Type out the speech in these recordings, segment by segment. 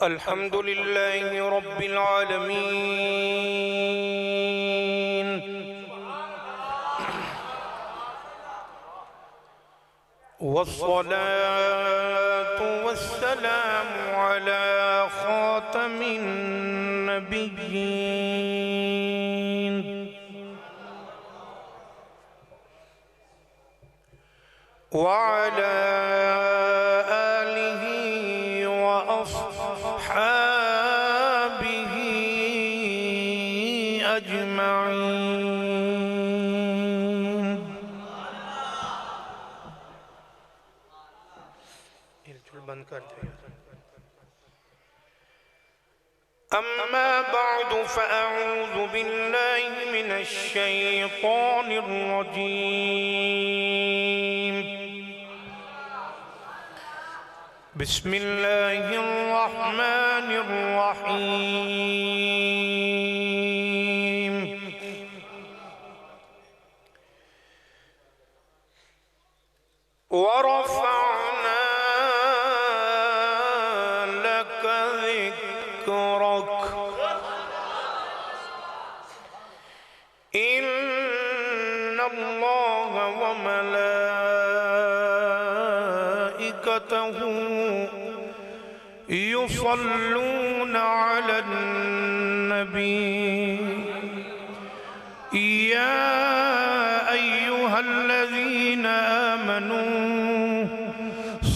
الحمد لله رب العالمين والصلاة والسلام على خاتم النبيين وعلى آله وأصحابه أجمعين. أما بعد فأعوذ بالله من الشيطان الرجيم. بسم الله الرحمن الرحيم. ورفعنا لك ذكرك إن الله وملائكته يصلون على النبي يا أيها الذين آمنوا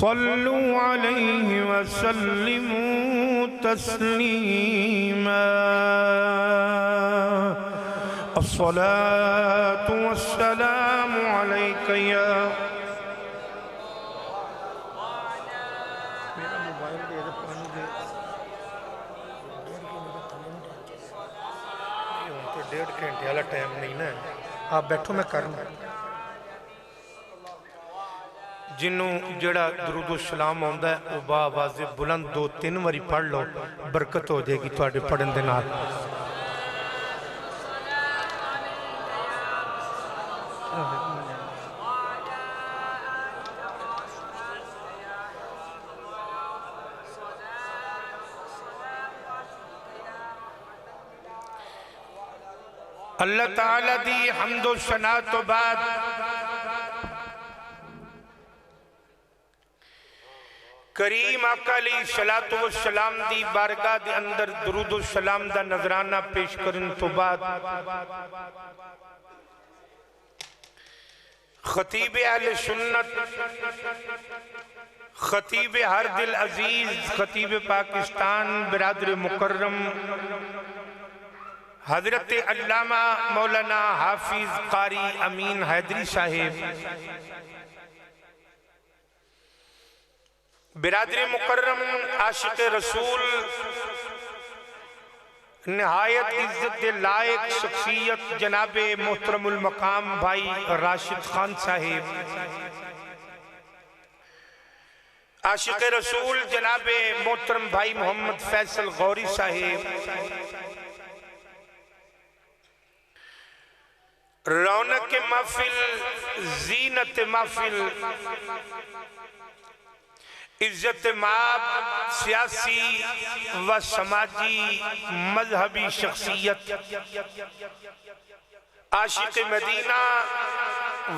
صلوا عليه وسلموا تسليما. الصلاة والسلام عليك يا ڈیڑھ گھنٹے والا ٹائم نہیں نا، آپ بیٹھو میں کرنا. جنوں جڑا درود و سلام آندا ہے وہ با آواز بلند 2-3 واری پڑھ لو، برکت ہو جائے گی تواڈے پڑھن دے نال. اللہ تعالیٰ دی حمد و ثنا تو بعد کریم آقا علیہ السلام دی بارگاہ دے اندر درود و سلام دا نظرانہ پیش کرن تو بعد خطیب اہل سنت، خطیب ہر دل عزیز، خطیب پاکستان برادر مکرم حضرت علامہ مولانا حافظ قاری امین حیدری صاحب، برادر مکرم عاشق رسول، نہایت عزت لائق شخصیت جناب محترم المقام بھائی راشد خان صاحب، عاشق رسول جناب محترم بھائی محمد فیصل غوری صاحب، رونق محفل، زینت محفل، عزت مآب، سیاسی و سماجی مذہبی شخصیت، عاشق مدینہ،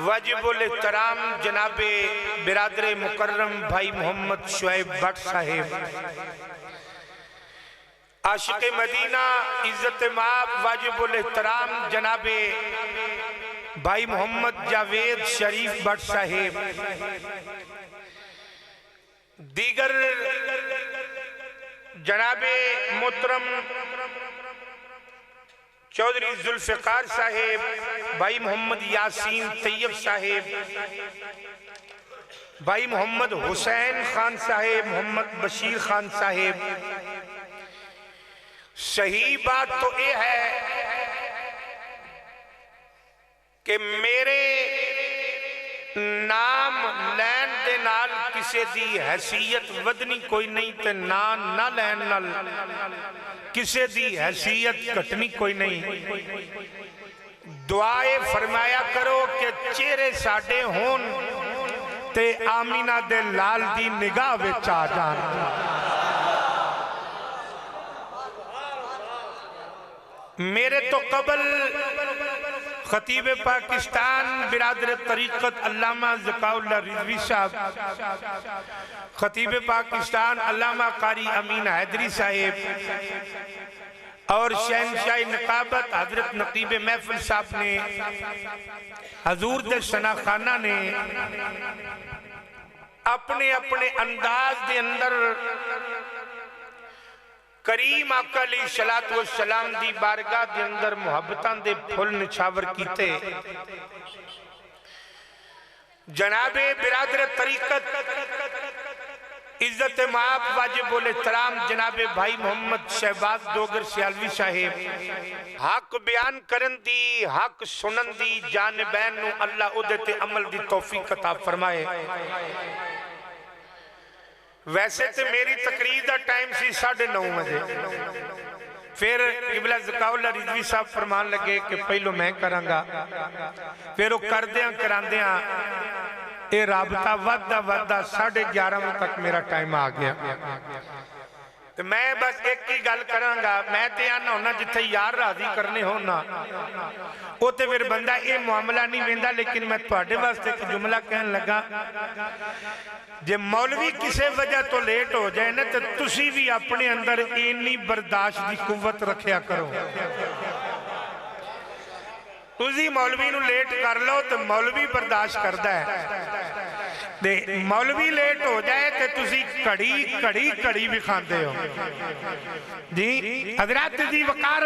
واجب الاحترام جناب برادر مکرم بھائی محمد شعیب بٹ صاحب، عاشق مدینہ، عزت مآب، واجب الاحترام جناب بھائی محمد جاوید شریف بٹ صاحب، دیگر جناب محترم چودھری ذوالفقار صاحب، بھائی محمد یاسین طیب صاحب، بھائی محمد حسین خان صاحب، محمد بشیر خان صاحب. صحیح بات تو یہ ہے کہ میرے نام لین دے نال کسے دی حیثیت ودنی کوئی نہیں تے نام نہ لین نال کسے دی حیثیت کٹنی کوئی نہیں. دعائے فرمایا کرو کہ چہرے ساڑے ہون تے آمینہ دے لال دی نگاہ وچ آ جان. میرے تو قبل خطیب پاکستان برادر طریقت علامہ ذکاء اللہ رضوی صاحب، خطیب پاکستان علامہ قاری امین حیدری صاحب اور شہنشاہ نقابت حضرت نقیب محفل صاحب نے، حضور دے شناخانہ نے اپنے اپنے انداز دے اندر کریم آقا علیہ السلام دی بارگاہ دے اندر محبتاں دے پھل نچھاور کیتے۔ جناب برادر طریقت عزت مآب واجب الاحترام جناب بھائی محمد شہباز دوگر سیالوی صاحب حق بیان کرن دی، حق سنن دی جانبین نو اللہ ادھتے عمل دی توفیق عطا فرمائے۔ ویسے تے میری تقریر دا ٹائم سی 9:30 بجے، پھر قبلہ ذکاء اللہ رضوی صاحب فرمان لگے کہ پہلو میں کرانگا، پھر وہ کراندیاں اے رابطہ ودہ 11:30 تک میرا ٹائم آ گیا۔ تو میں بس ایک ہی گل کرانگا، میں تے آنا ہونا جتھے یار راضی کرنے ہونا وہ تے پھر بندہ اے معاملہ نہیں ویندا، لیکن میں تواڈے واسطے ایک جملہ کہن لگا، جے مولوی کسے وجہ تو لیٹ ہو جائے نا تو تسی بھی اپنے اندر اینی برداشت دی قوت رکھیا کرو۔ تسی مولوی نو لیٹ کر لو تو مولوی برداشت کردا ہے، مولوی لیٹ ہو جائے تو تسی کڑی بھی کھاندے ہو۔ جی حضرات جی وقار،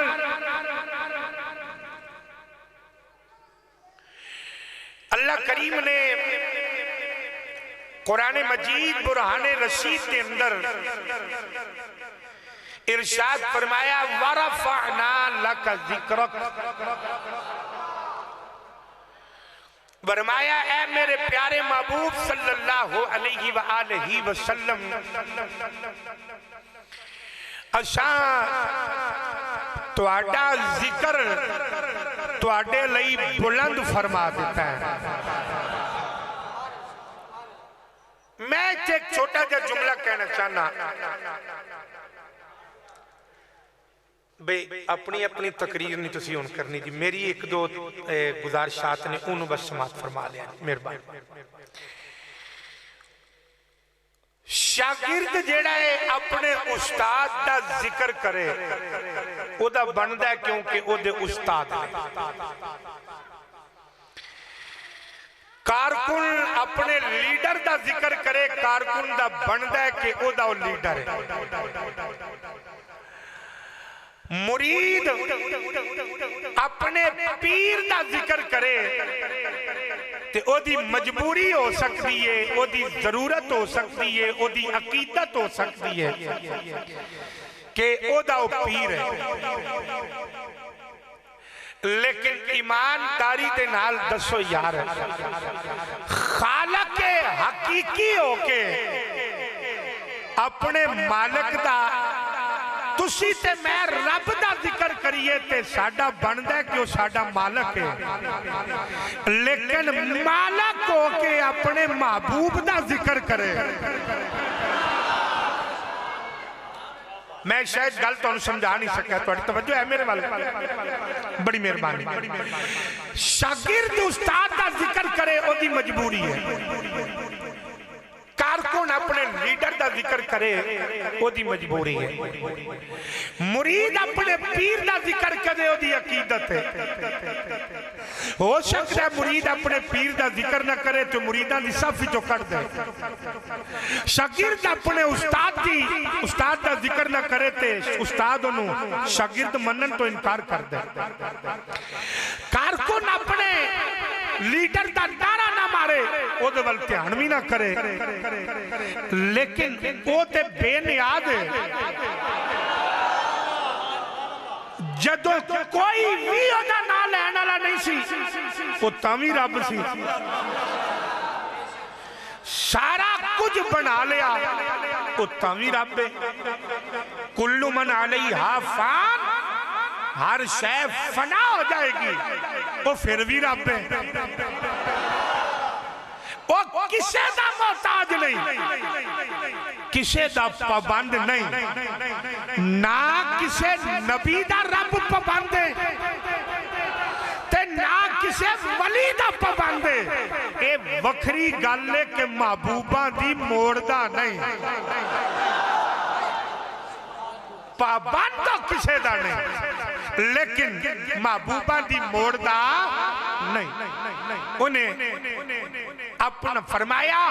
اللہ کریم نے قرآن مجید برہان رشید کے اندر ارشاد فرمایا وَرَفَعْنَا لَكَ ذِكْرَكَ، فرمایا اے میرے پیارے محبوب صلی اللہ علیہ وآلہ وسلم، اشان تواڈا ذکر تواڈے لئی بلند فرما دیتا ہے۔ میں ایک چھوٹا جا جملہ کہنا چاہنا، بھئی اپنی تقریر نہیں تسی ہون کرنی جی، میری ایک دو گزارشات نے انہوں بس سماعت فرما لیا، مہربانی۔ شاگرد جیڑا ہے اپنے استاد دا ذکر کرے، او دا بندہ ہے کیونکہ او دے استاد ہے۔ کارکن اپنے لیڈر دا ذکر کرے، کارکن دا بندہ ہے کہ او دا لیڈر ہے۔ مرید اپنے پیر دا ذکر کرے تے او دی مجبوری ہو سکتی ہے، او دی ضرورت ہو سکتی ہے، او دی عقیدت ہو سکتی ہے کہ او دا پیر ہے، لیکن ایمانداری دے نال دسو یار، خالق حقیقی ہو کے اپنے مالک دا تسی تے میں رب دا ذکر کریے تے ساڈا بندہ ہے کہ وہ ساڈا مالک ہے، لیکن مالک ہو کے اپنے محبوب دا ذکر کرے۔ میں شاید گل تو سمجھا نہیں سکیا، تو توجہ ہے میرے والے، بڑی مہربانی۔ شاگرد استاد دا ذکر کرے او دی مجبوری ہے، کارکن اپنے لیڈر دا ذکر کرے او دی مجبوری ہے، مرید اپنے پیر دا ذکر کرے او دی عقیدت ہے۔ ہو سکتا ہے مرید اپنے پیر دا ذکر نہ کرے تو مریدان دی صف جو کر دے، شاگرد اپنے استاد دا ذکر نہ کرے تے استاد انہوں شاگرد منن تو انکار کر دے، کارکن اپنے لیڈر دا نعرہ نہ مارے او دے ول دھیان بھی نہ کرے، لیکن او تے بے نیاد ہے، جدو کوئی بھی او دا نہ لینا لا نہیں سی وہ تامی رب سی، سارا کچھ بنا لیا وہ تامی رب ہے۔ کل من علیہا فان، ہر شے فنا ہو جائے گی وہ پھر بھی رب ہے، وہ کسے دا محتاج نہیں، किसे दा पाबंद नहीं, ना किसे नबी दा रब पाबंद ते ना किसे वली दा पाबंद। ये वखरी गल है कि महबूबा दी मोड़दा नहीं, पाबंद तो किसे दा नहीं, लेकिन महबूबा दी मोड़दा नहीं। उन्हें अपना फरमाया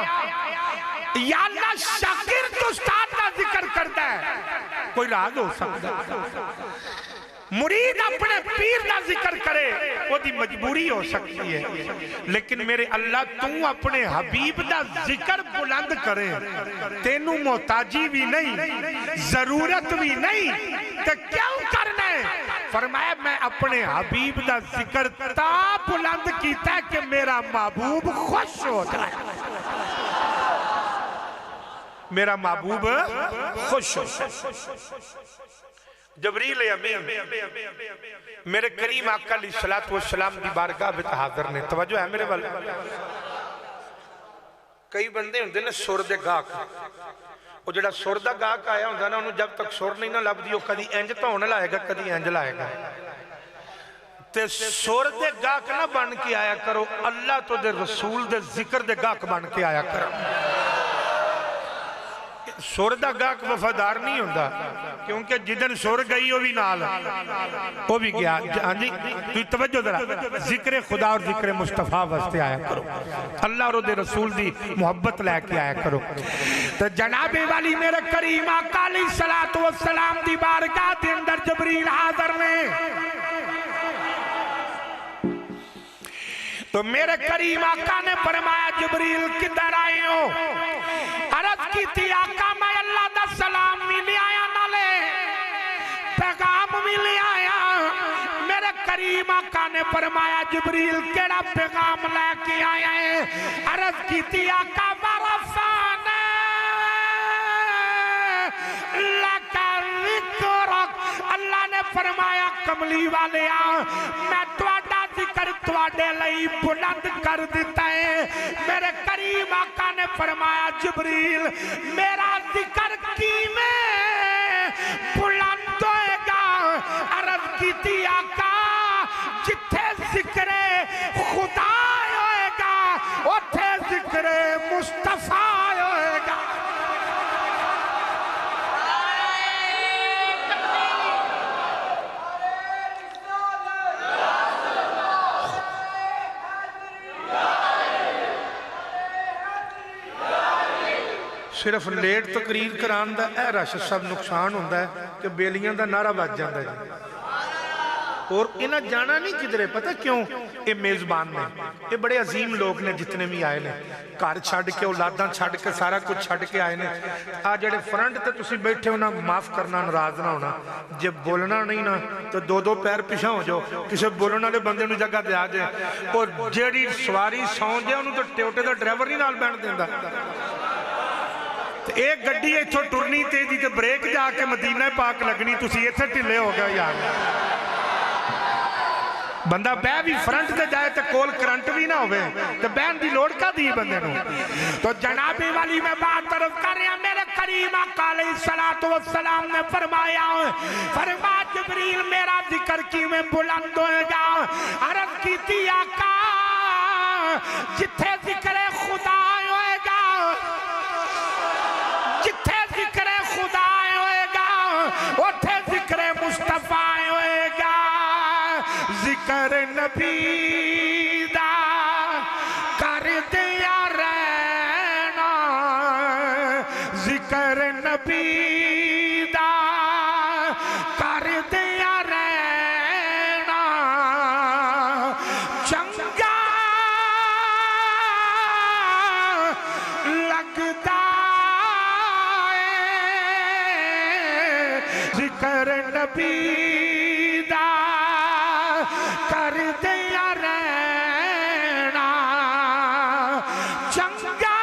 या अल्लाह शागिर्द उस्ताद का जिक्र करता है, कोई राज हो सकता है, मुरीद अपने पीर का जिक्र करे ओदी मजबूरी हो सकती है, लेकिन मेरे अल्लाह तू अपने हबीब का जिक्र बुलंद करे, तेनू मोहताजी भी नहीं जरूरत भी नहीं, तो क्यों करना है? फरमाया मैं अपने हबीब का जिक्र ता बुलंद कीता कि मेरा महबूब खुश हो जाए, मेरा महबूब खुश हो। जबरील अमीन मेरे करीम आका अलैहिस्सलातु वस्सलाम दी बारगाह विच हाज़िर ने। तवज्जो है मेरे वाल? कई बंदे हुंदे ने सुर दे गाहक, वो जिहड़ा सुर दा गाहक आया हुंदा ना, उन्होंने जब तक सुर नहीं ना लभदी वो कदी इंज धौन लाएगा कदी इंज लाएगा। ते सुर दे गाहक ना बन के आया करो, अल्लाह तो दे रसूल दे जिक्र दे गाहक बन के आया करो। सुर दा गाहक वफादार नहीं होंदा, क्योंकि जिदन सुर गई वो भी नाल वो भी गया। हाँ जी तुम तवज्जो जरा, जिक्र खुदा और जिक्र मुस्तफा वास्ते आया करो, अल्लाह और रसूल दी मोहब्बत लैके आया करो। तो जनाबे वाली मेरे करीम आका अलैहिस्सलातु वस्सलाम दी बारगाह दे अंदर जबरील हाज़िर ने। तो मेरे करीम आका ने फरमाया जबरील किधर आए हो? अर्ज की थी आका मैं अल्लाह दा सलाम भी ले आया, नाले पैगाम भी ले आया। मेरे करीम आका ने फरमाया जबरील केड़ा पैगाम लेके आया है? अर्ज की थी आका वरफाना लका जिक्रक। अल्लाह ने फरमाया कमली वाले मैं तुहाडा जिक्र तुहाडे लई बुलंद कर दिता है। मेरे करीम आका ने फरमाया जबरील मेरा जिक्र किवें बुलंद होएगा? अर्ज कीती आका जिथे जिक्र खुदा होएगा उथे जिक्र मुस्तफा होएगा। सिर्फ लेट तकरीर कराने का यह रश सब नुकसान होता है कि बेलियां का नारा बज जाता है और इन्हें जाना नहीं किधरे। पता क्यों? ये मेजबान ने, ये बड़े अजीम लोग ने, जितने भी आए ने घर छड़ के औलादा छड़ के सारा कुछ छड़ के आए ने। आ जेडे फ्रंट ते तुसी बैठे हो ना, माफ करना, नाराज ना होना, जे बोलना नहीं ना तो दो दो पैर पिछा हो जाओ, किसी बोलने वाले बंदे नूं जगह दिया जाए। और जेड़ी सवारी सौ जाए उन्होंने तो टोटे का ड्राइवर नहीं नाल बैठ देंदा। एक गड्डी इथों टुरनी तेजी ते ब्रेक जाके मदीना पाक लगनी, तुसी इत्थे ढिले हो गए यार। बंदा बह भी फ्रंट से जाए तो कोल करंट भी ना होवे तो बहन की लोड़ का दी बंदे नूं। तो जनाबे वाली मैं बात तरफ कर रहा, मेरे करीम आका अलैहिस्सलातु वस्सलाम ने फरमाया जबरील मेरा जिक्र किवें बुलंद होएगा? अर्ज कीती आका जिथे जिक्र खुदा होएगा, जिथे जिक्र खुदा होएगा उथे जिक्र मुस्तफा होएगा। जिक्र नबी दा कर दिया रहना, जिक्र नबी दा कर दिया रहना, चंगा लगता जिक्र नबी दा कर दिया रहना, चंगा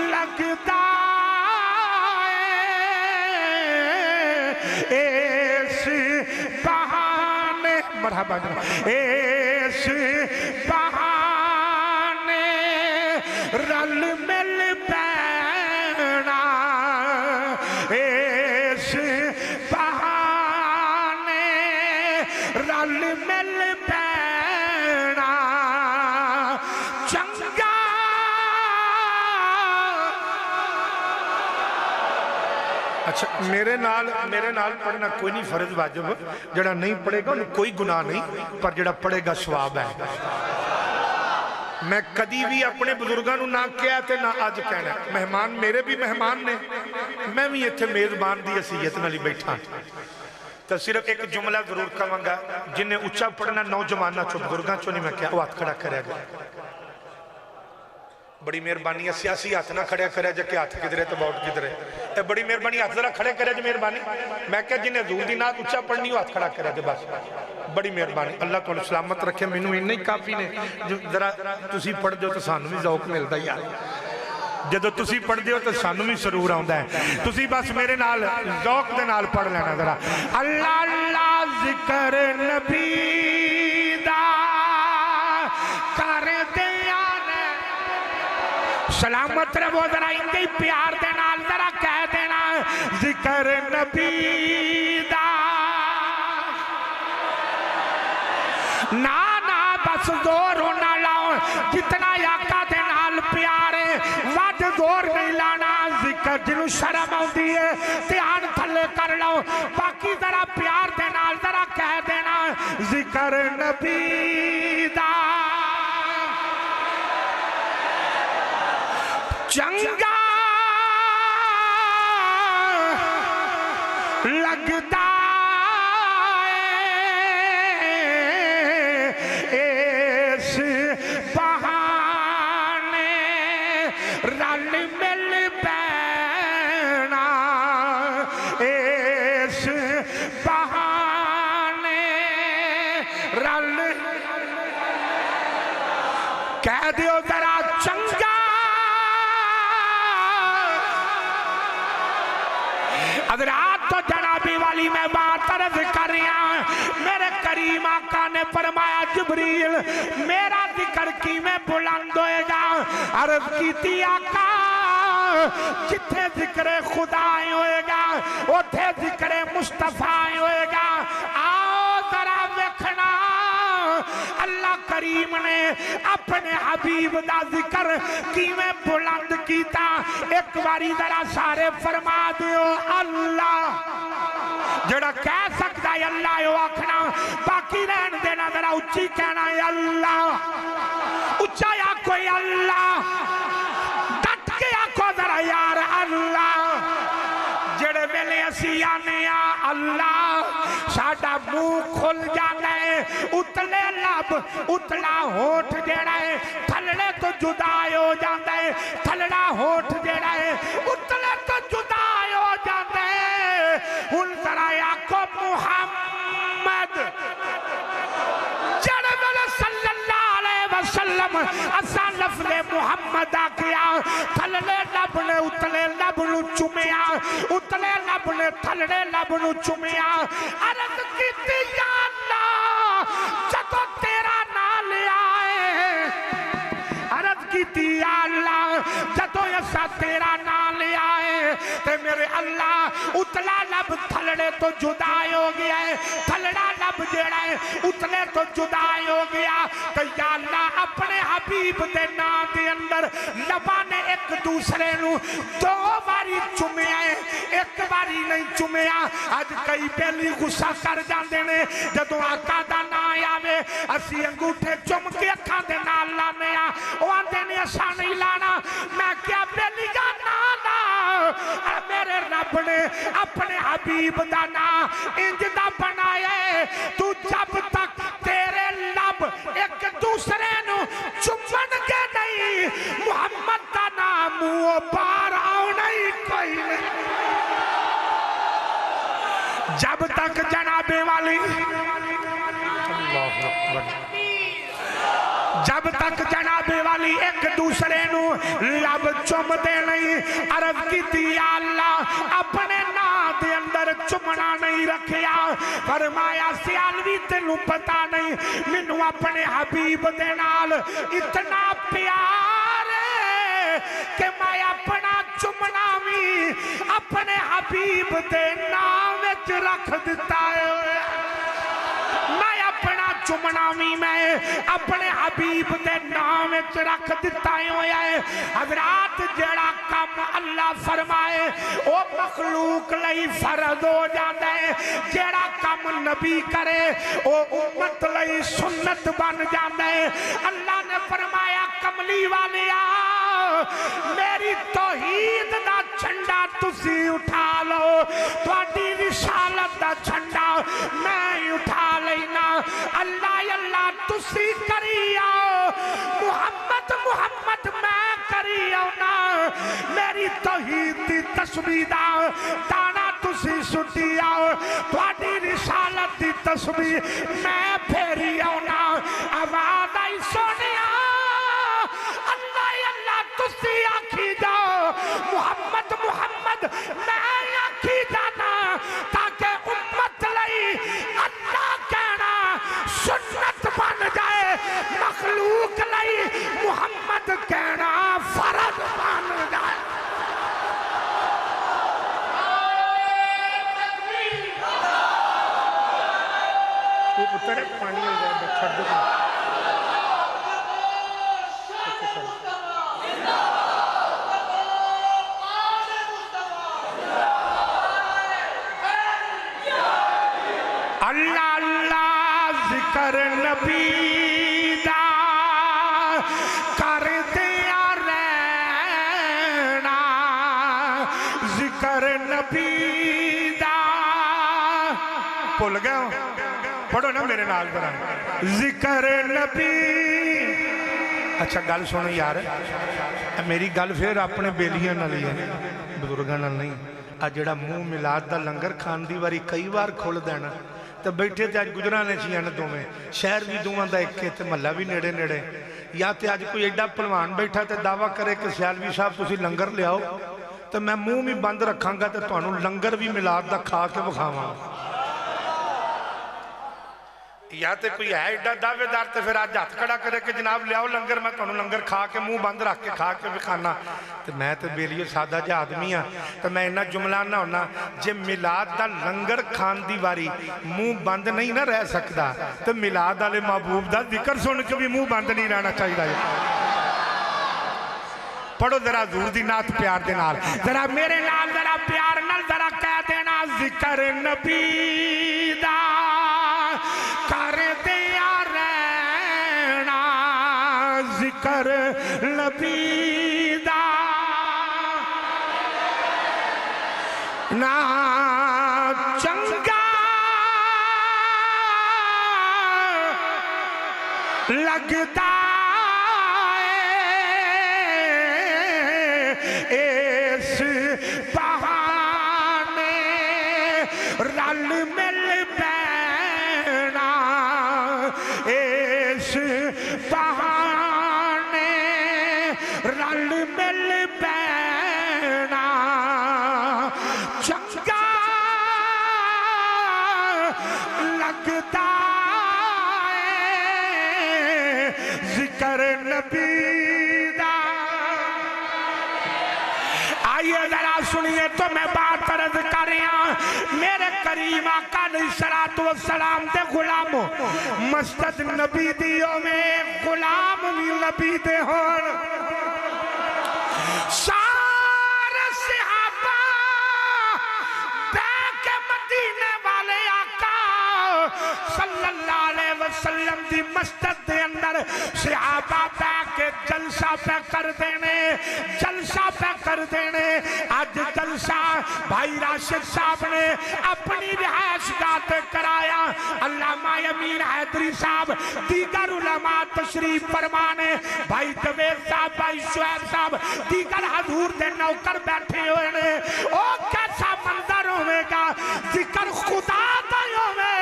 लगता इस बहाने मरहबा इस बहाने रल मिल अच्छा मेरे नाल पढ़ना कोई नहीं फर्ज वाजिब, जड़ा नहीं पढ़ेगा उन्हें कोई गुनाह नहीं, पर जड़ा पढ़ेगा सवाब है। मैं कदी भी अपने बुजुर्गों को ना कहा ते ना अज कहना। मेहमान मेरे भी मेहमान ने, मैं भी इत्थे मेजबान की हसीयत नाल ही बैठा। तो सिर्फ एक जुमला जरूर कहांगा, जिन्हें उच्चा पढ़ना नौजवानों चो बुजुर्गों चो नहीं, मैं क्या हाथ खड़ा करेगा। बड़ी मेहरबानी है, सियासी हाथ ना खड़ा करे जबकि हाथ किधरे तो वोट किधरे, तो बड़ी मेहरबानी हाथ जरा खड़े करे मेहरबानी। मैं क्या जिन्हें हजूर की नात उच्चा पढ़नी हाथ खड़ा करे बस, बड़ी मेहरबानी। अल्लाह तुहानू सलामत रखे, मैनू इन्ना ही काफ़ी ने। जो जरा तुसी पढ़ दो तो सानू भी ज़ौक मिलता यार, जदों तुसी पढ़ते हो तो सानू भी सरूर आता है। तुसी बस मेरे नाल ज़ौक दे नाल पढ़ लेना जरा। अल्लाह अल्लाह जिक्र नबी दा कर दे सलामत रहो, जरा इनके प्यार दे नाल जरा कह देना जिक्र नबी दा। ना ना बस जोर ना लाओ, जितना आका दे नाल प्यार है वध जोर नहीं लाना। जिक्र जिन्हों शर्म आती है ध्यान थले कर लो, बाकी जरा प्यार दे नाल जरा कह देना जिक्र नबी दा। चंगा लगता इस बहाने रल मिल बैना, इस बहाने रल कह दियो जरा चंगा। हज़रात तो जनाबी वाली मैं बात अर्ज कर रहा, मेरे करीम आका ने फरमाया जिब्रील मेरा जिक्र की में बुलंद होएगा। अर्ज की आका जिथे जिक्र खुदा होएगा उथे जिक्र मुस्तफा होएगा। आओ जरा देखना अल्लाह करीम ने अपने हबीब दा जिक्र किवें बुलंद कीता। एक बारी जरा सारे फरमा दियो अल्लाह। जड़ा कह सकता है अल्लाह वो आखना, बाकी रहन देना जरा उच्ची कहना है अल्लाह। उच्चा आखो अल्लाह, डट के आखो जरा यार अल्लाह। जेड़े वेले असी आने अल्लाह साडा मुंह खुल जाता है, उतले लब उतला होठ जेड़ा है थलड़े तो जुदा हो जाता है, थलड़ा होठ जेड़ा है उतले तो जुदा हो जाता है। हुन जरा आखो मुहम्मद जेड़े वेले सल्लल्लाहु अलैहि वसल्लम असा लफ्ज़े मुहम्मद आखिया, थलड़े लब ने उतले लब नू चुमिया, उतले लब ने थलड़े लब नू चुमिया। अर्ज़ कीती या अल्लाह जदों तेरा नाम लिया है, अर्ज़ कीती या अल्लाह जदों असा तेरा नाम लिया है ते मेरे अल्लाह उतला लब थलड़े तो जुदा हो गया है, थलड़ा लब जेड़ा है उतले तो जुदा हो गया। तो या अल्लाह अपने हबीब दे नाम दे अंदर लबा ने एक दूसरे नू दो बारी चुमिया है, एक बारी नहीं चुमिया। अज कई पहली गुस्सा कर जाते ने जदों आका दा नाम आवे असी अंगूठे चुम के अखां दे नाल लाने आ, ओ आंदे ने असा नहीं लाना। मैं क्या पहली गा ना ला, मेरे रब ने अपने हबीब दा नाम इंज दा बनाया। तू जब तक तेरे लब एक दूसरे नू चुमन के नहीं मुहम्मद दा नाम मुंह पार आओ नहीं कोई नहीं। जब तक जनाबे वाली जब तक जनाबे वाली एक दूसरे नू लब चुमदे नहीं, अर्ज़ कीती अल्लाह अपने नाम दे अंदर चुमना नहीं रखिया। फरमाया सियालवी तेनू पता नहीं मैनू अपने हबीब दे नाल इतना प्यार है कि मैं अपना चुमना भी अपने हबीब दे नाम विच रख दिता है। मैं अपना चुमना भी मैं अपने हबीब के नाम रख दिता होया है। हजरात जेड़ा काम अल्लाह फरमाए वो मखलूक लई फर्ज हो जाता है, जेड़ा काम नबी करे वो उम्मत लई सुन्नत बन जाता है। अल्लाह ने फरमाया कमली वालिया मेरी तौहीद दा झंडा तुसी उठा लो, तुहाडी रिसालत दा झंडा मैं उठा लेना। अल्लाह अल्लाह तुसी करी आओ, मुहम्मद मुहम्मद मैं करी आओ ना। मेरी तौहीद दी तस्बीह दा दाना तुसी सुटी आओ, तुहाडी रिसालत दी तस्बीह मैं फेरी आओ ना। आवाज आई सोनिया अल्लाह अल्लाह तुसी आखी जाओ, मुहम्मद मुहम्मद मैं आखी जाना, ताकि उम्मत लई अल्लाह कहना सुन्नत बन जाए, मखलूक लई मुहम्मद कहना फर्ज बन जाए। वो पुत्र पानी हो जाए छड़ दो। अल्लाह अल्लाह जिक्र नबी दा कर दिया रहना, जिक्र नबी दा भुल गए हो? पढ़ो ना मेरे नाल जरा, जिक्र नबी। अच्छा गल सुनो यार, मेरी गल फिर अपने बेलियां नाल ही है, बुजुर्गों नाल नहीं। आ जिहड़ा मुंह मिलाद दा लंगर खान दी वारी कई बार खुल देना तो बैठे तो अज गुजराने ची न दोवें, शहर भी दोवां दा एक ते महला भी नेड़े नेड़े। या तो अज कोई एडा भलवान बैठा तो दावा करे कि सियालवी साहब तुसीं लंगर लियाओ, तो मैं मुंह भी बंद रखांगा तो तुहानूं लंगर भी मिलाद दा खा के विखावां। या तो कोई है एडा दावेदार तो फिर अज हथ खड़ा करे कि जनाब लियाओ लंगर, मैं तुहानूं लंगर खा के मुंह बंद रख के खा के विखाना। तो मैं तो बेलियो सादा जिहा आदमी हाँ, तो मैं इन्ना जुमला ना होना जे मिलाद दा लंगर खान दी वारी मुंह बंद नहीं ना रह सकता, तो मिलाद वाले महबूब दा जिक्र सुन के भी मुंह बंद नहीं रहना चाहिए। पढ़ो जरा हजूर दी नात प्यार दे नाल, जरा मेरे नाल जरा प्यार नाल जरा कह देना जिक्र नबी दा कर दिया रहना, जिक्र नबी दा ना चंगा लगता इस बहाने रल मिल बैना, इस बहाने रल मिल बैना, चंगा लगता है जिक्र नबी दा। आइए जरा सुनिए तो मैं बात अर्ज कर रहा, मेरे करीम आका अलैहिस्सलातु वस्सलाम दे गुलामो, मस्जिद नबी दियो में गुलाम भी नबी दे होन। सारे सहाबा बैके मदीने वाले आका सल्लल्लाहु अलैहि वसल्लम दी मस्जिद दे अंदर सहाबा बैके जलसा पे कर देने, जलसा पे कर देने। आज जलसा भाई राशिद साहब ने अपनी रिहायश गाह कराया, अल्लामा अमीर हैदरी साहब दीगर उलमा तशरीफ फरमाने, भाई दवेर साहब भाई शुएब साहब दीगर हजूर दे नौकर बैठे हुए ने। ओ कैसा मंजर होगा, जिक्र खुदा दा होवे,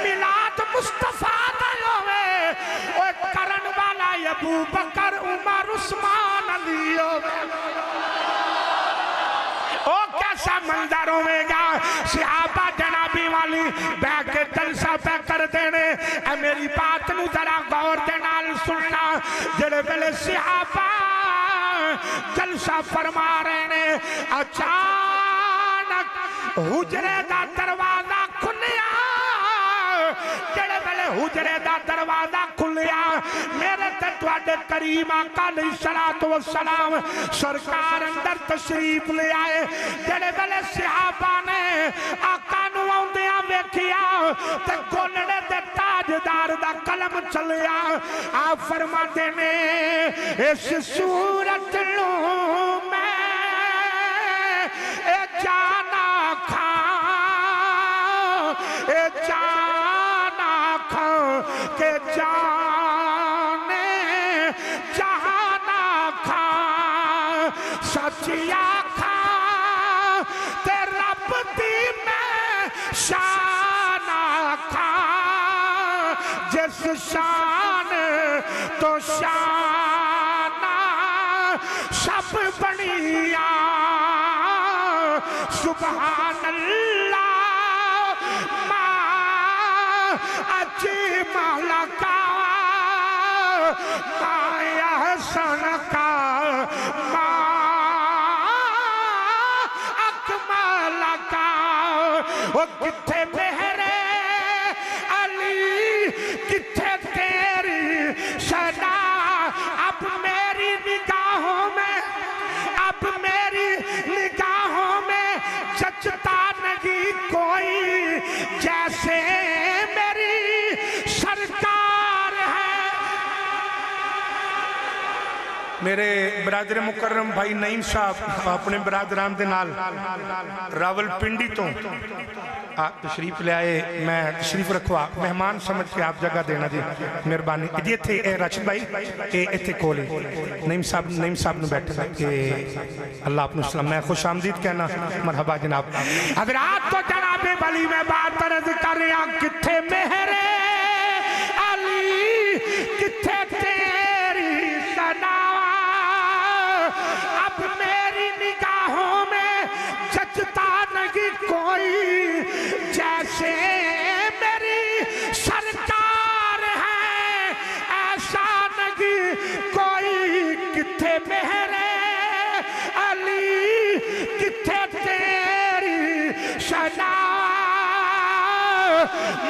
मिलाद मुस्तफा दा होवे, ओ करन वाला अबू बकर उमर उस्मान अली होवे। ओ कैसा मंजर होगा, सहाबा जनाबी वाली बैठ के जलसा पे कर देने। ए मेरी बात नू जरा गौर दे नाल सुनना, जेड़े वेले सहाबा जलसा फरमा रहे ने, अचानक हुजरे दा दरवाजा खुलिया। जेड़े वेले हुजरे दा दरवाजा खुलिया मेरे ते तुहाडे करीम आका अलैहिस्सलातु वस्सलाम सरकार अंदर तशरीफ ले आए। जेड़े वेले सहाबा ने आका नूं आउंदियां वेखिया ते कोलड़े दे ताजदार दा कलम चलिया। आप फरमाते ने इस सूरत नूं मैं जाना खा जाना खा के जाने जाना खा सचिया खा ते रब दी मैं शाना खा जिस शान तो शाना सब बनिया सुभान अल्लाह मा अजी महलका माया सनका मा अकमलका ओ किथे मेरे अली किथे तेरी सदा अब मेरी निगाहों में अब मेरी निगाहों में जचता नहीं कोई जैसे मेरी सरकार है। मेरे बरादर मुकर्रम भाई नईम साहब अपने बरादरान दे नाल रावलपिंडी तो आप तशरीफ ले आए। मैं तशरीफ रखवा मेहमान समझ के आप जगह देना जी मेहरबानी जी। इत्थे राशिद भाई इत्थे कोल नईम साहब ने बैठे के अल्लाह अपने सलाम मैं खुश आमदीद कहना मरहबा जनाब। हजरात तो जनाबे वली में बात अर्ज कर रहा किथे मेरे अली किथे तेरी सना अब मेरी निगाहों में जचता नहीं कोई जैसे मेरी सरकार है ऐसा नहीं कोई किथे मेरे अली किथे तेरी सना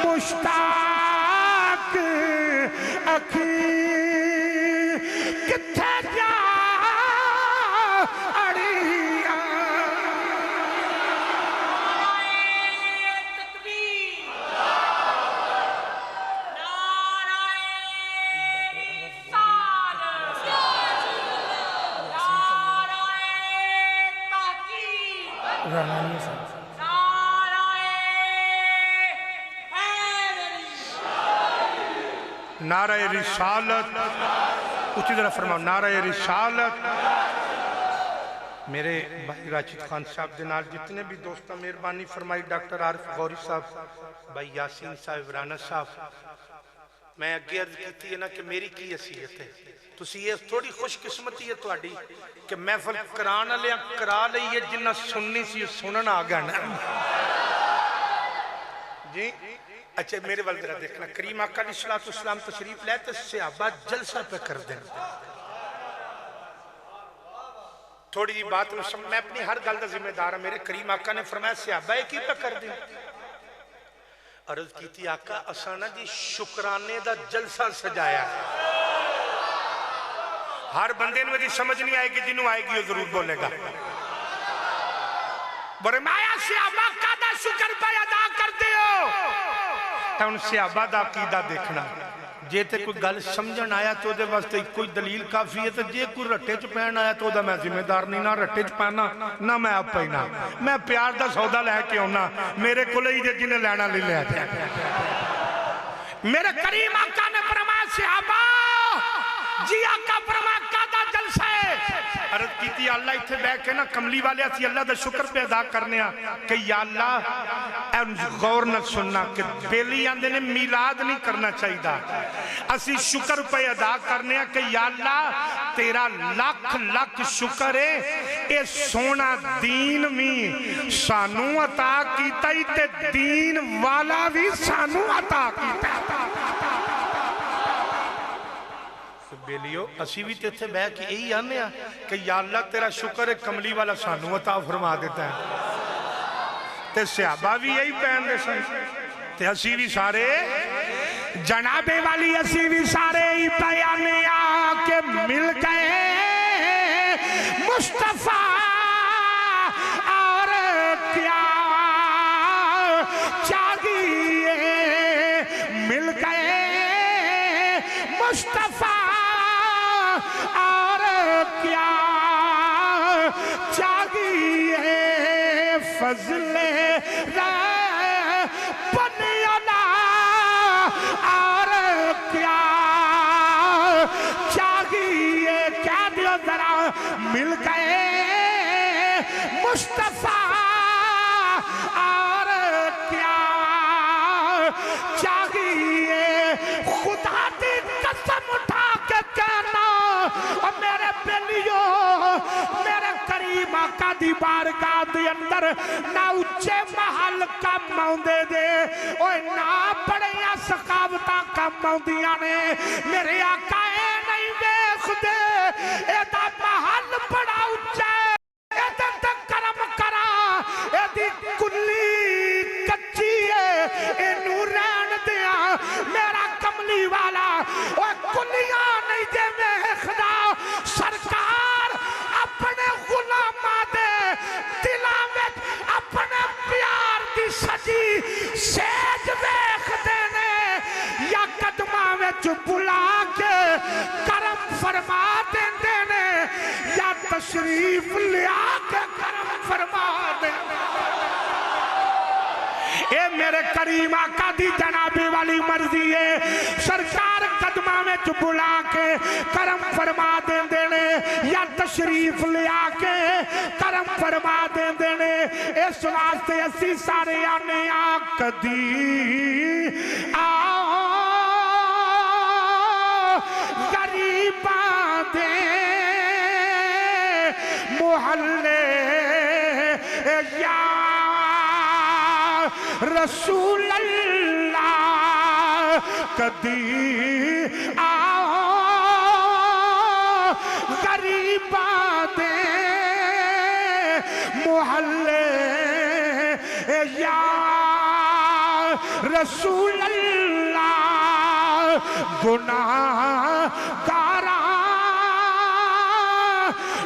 मुश्ताक अखी किथे जा अड़िया नारे रिसालत उसी तरह फरमाओ नारे रिसालत। मेरे भाई राशिद खान साहब के नाल जितने भी दोस्त मेहरबानी फरमाई डॉक्टर आरिफ गौरी साहब भाई यासीन साहब राना साहब मैं अगे अर्ज की है ना कि मेरी की हैसीयत है तुसी ये थोड़ी खुशकिस्मती है तुहाडी कि महफिल कराने वाले करा लई है जिन्ना सुननी सी सुनन आ गया ना जी। अच्छा मेरे वाल जरा देखना करीम आका अलैहिस्सलाम तशरीफ लाए तो सहाबा जलसा पे कर दें। थोड़ी जी बात मैं अपनी हर गल का जिम्मेदार हाँ। मेरे करीम आका ने फरमाया सहाबा की पे कर दें। अर्ज की आका असा ना जी शुकराने का जलसा सजाया। हर बंदे मेरी समझ नहीं आएगी जिन्हों आएगी वो जरूर बोलेगा। बरमाया सहाबा का शुक्र पे अदा करते हो हम सहाबा दा अकीदा देखना। जे ते कोई गल समझन आया तो दे वास्ते कोई दलील काफी है तो जे कोई रट्टे च पैन आया तो मैं जिम्मेदार नहीं ना रट्टे च पाना ना मैं आप पैना। मैं प्यार दा सौदा लैके आना मेरे को जिन्हें लैना ले लिया। मेरे करीम आका ने फरमाया सहाबा जी आका फरमाया कादा जलसा है। अर्ज की अल्लाह इत्थे बैठ के ना कमली वाले असी अल्लाह का शुक्र पे अदा करने कि या अल्लाह गौर न सुनना कि बेली आंदे ने मिलाद नहीं करना चाहिए। असी शुक्र पे अदा करने कि या अल्लाह तेरा लख लख शुक्र है ये सोना दीन भी सानू अता कीता ते दीन वाला भी सानू अता कीता। बेलियो असी भी इत्थे बह के यही आने कि या अल्लाह तेरा शुक्र है कमली वाला सानू अता फरमा देता है। ते सहाबा भी यही पहनते सन ते असी भी सारे जनाबे वाली असी भी सारे ही बयाने आके मिल गए मुस्तफा और क्या चाहिए, मिल गए मुस्तफा और क्या चाहिए, फजले बनियाना और क्या चाहिए, क्या दियो जरा, मिल गए मुस्तफा और क्या चाहिए, खुदा की कसम उठा के कहना और मेरे बेलियो मेरे करीम आका दी बारगाह दे अंदर ना उच्चे महल कम आउंदे दे ओए ना बड़ियां सखावतां कम आउंदियां ने, मेरे आका ए नहीं देखदे एदा महल बड़ा उच्चा है, एदे ते करम करा, एदी कुल्ली कच्ची है, एनू रहन दिया मेरा कमली वाला, ओए कुल्लियां नहीं जे वेखदा सरकार अपने गुलामां दे दिलां विच अपने प्यार दी सजी सेज वेखदे ने, या कदमां विच बुला के करम फरमा देंदे ने, या तशरीफ लिया के करम फरमा देंदे। ए मेरे करीम आका दी जनाबे वाली मर्जी है, सरकार कदमां विच बुला के करम फरमा देंदे ने, या तशरीफ लिया के करम फरमा देंदे ने। इस वास्ते असी सारे आने आ कदी आओ गरीबां दे मुहल्ले या रसूल अल्लाह, कदी आओ गरीबां दे मुहल्ले या रसूल अल्लाह, गुनाहगारा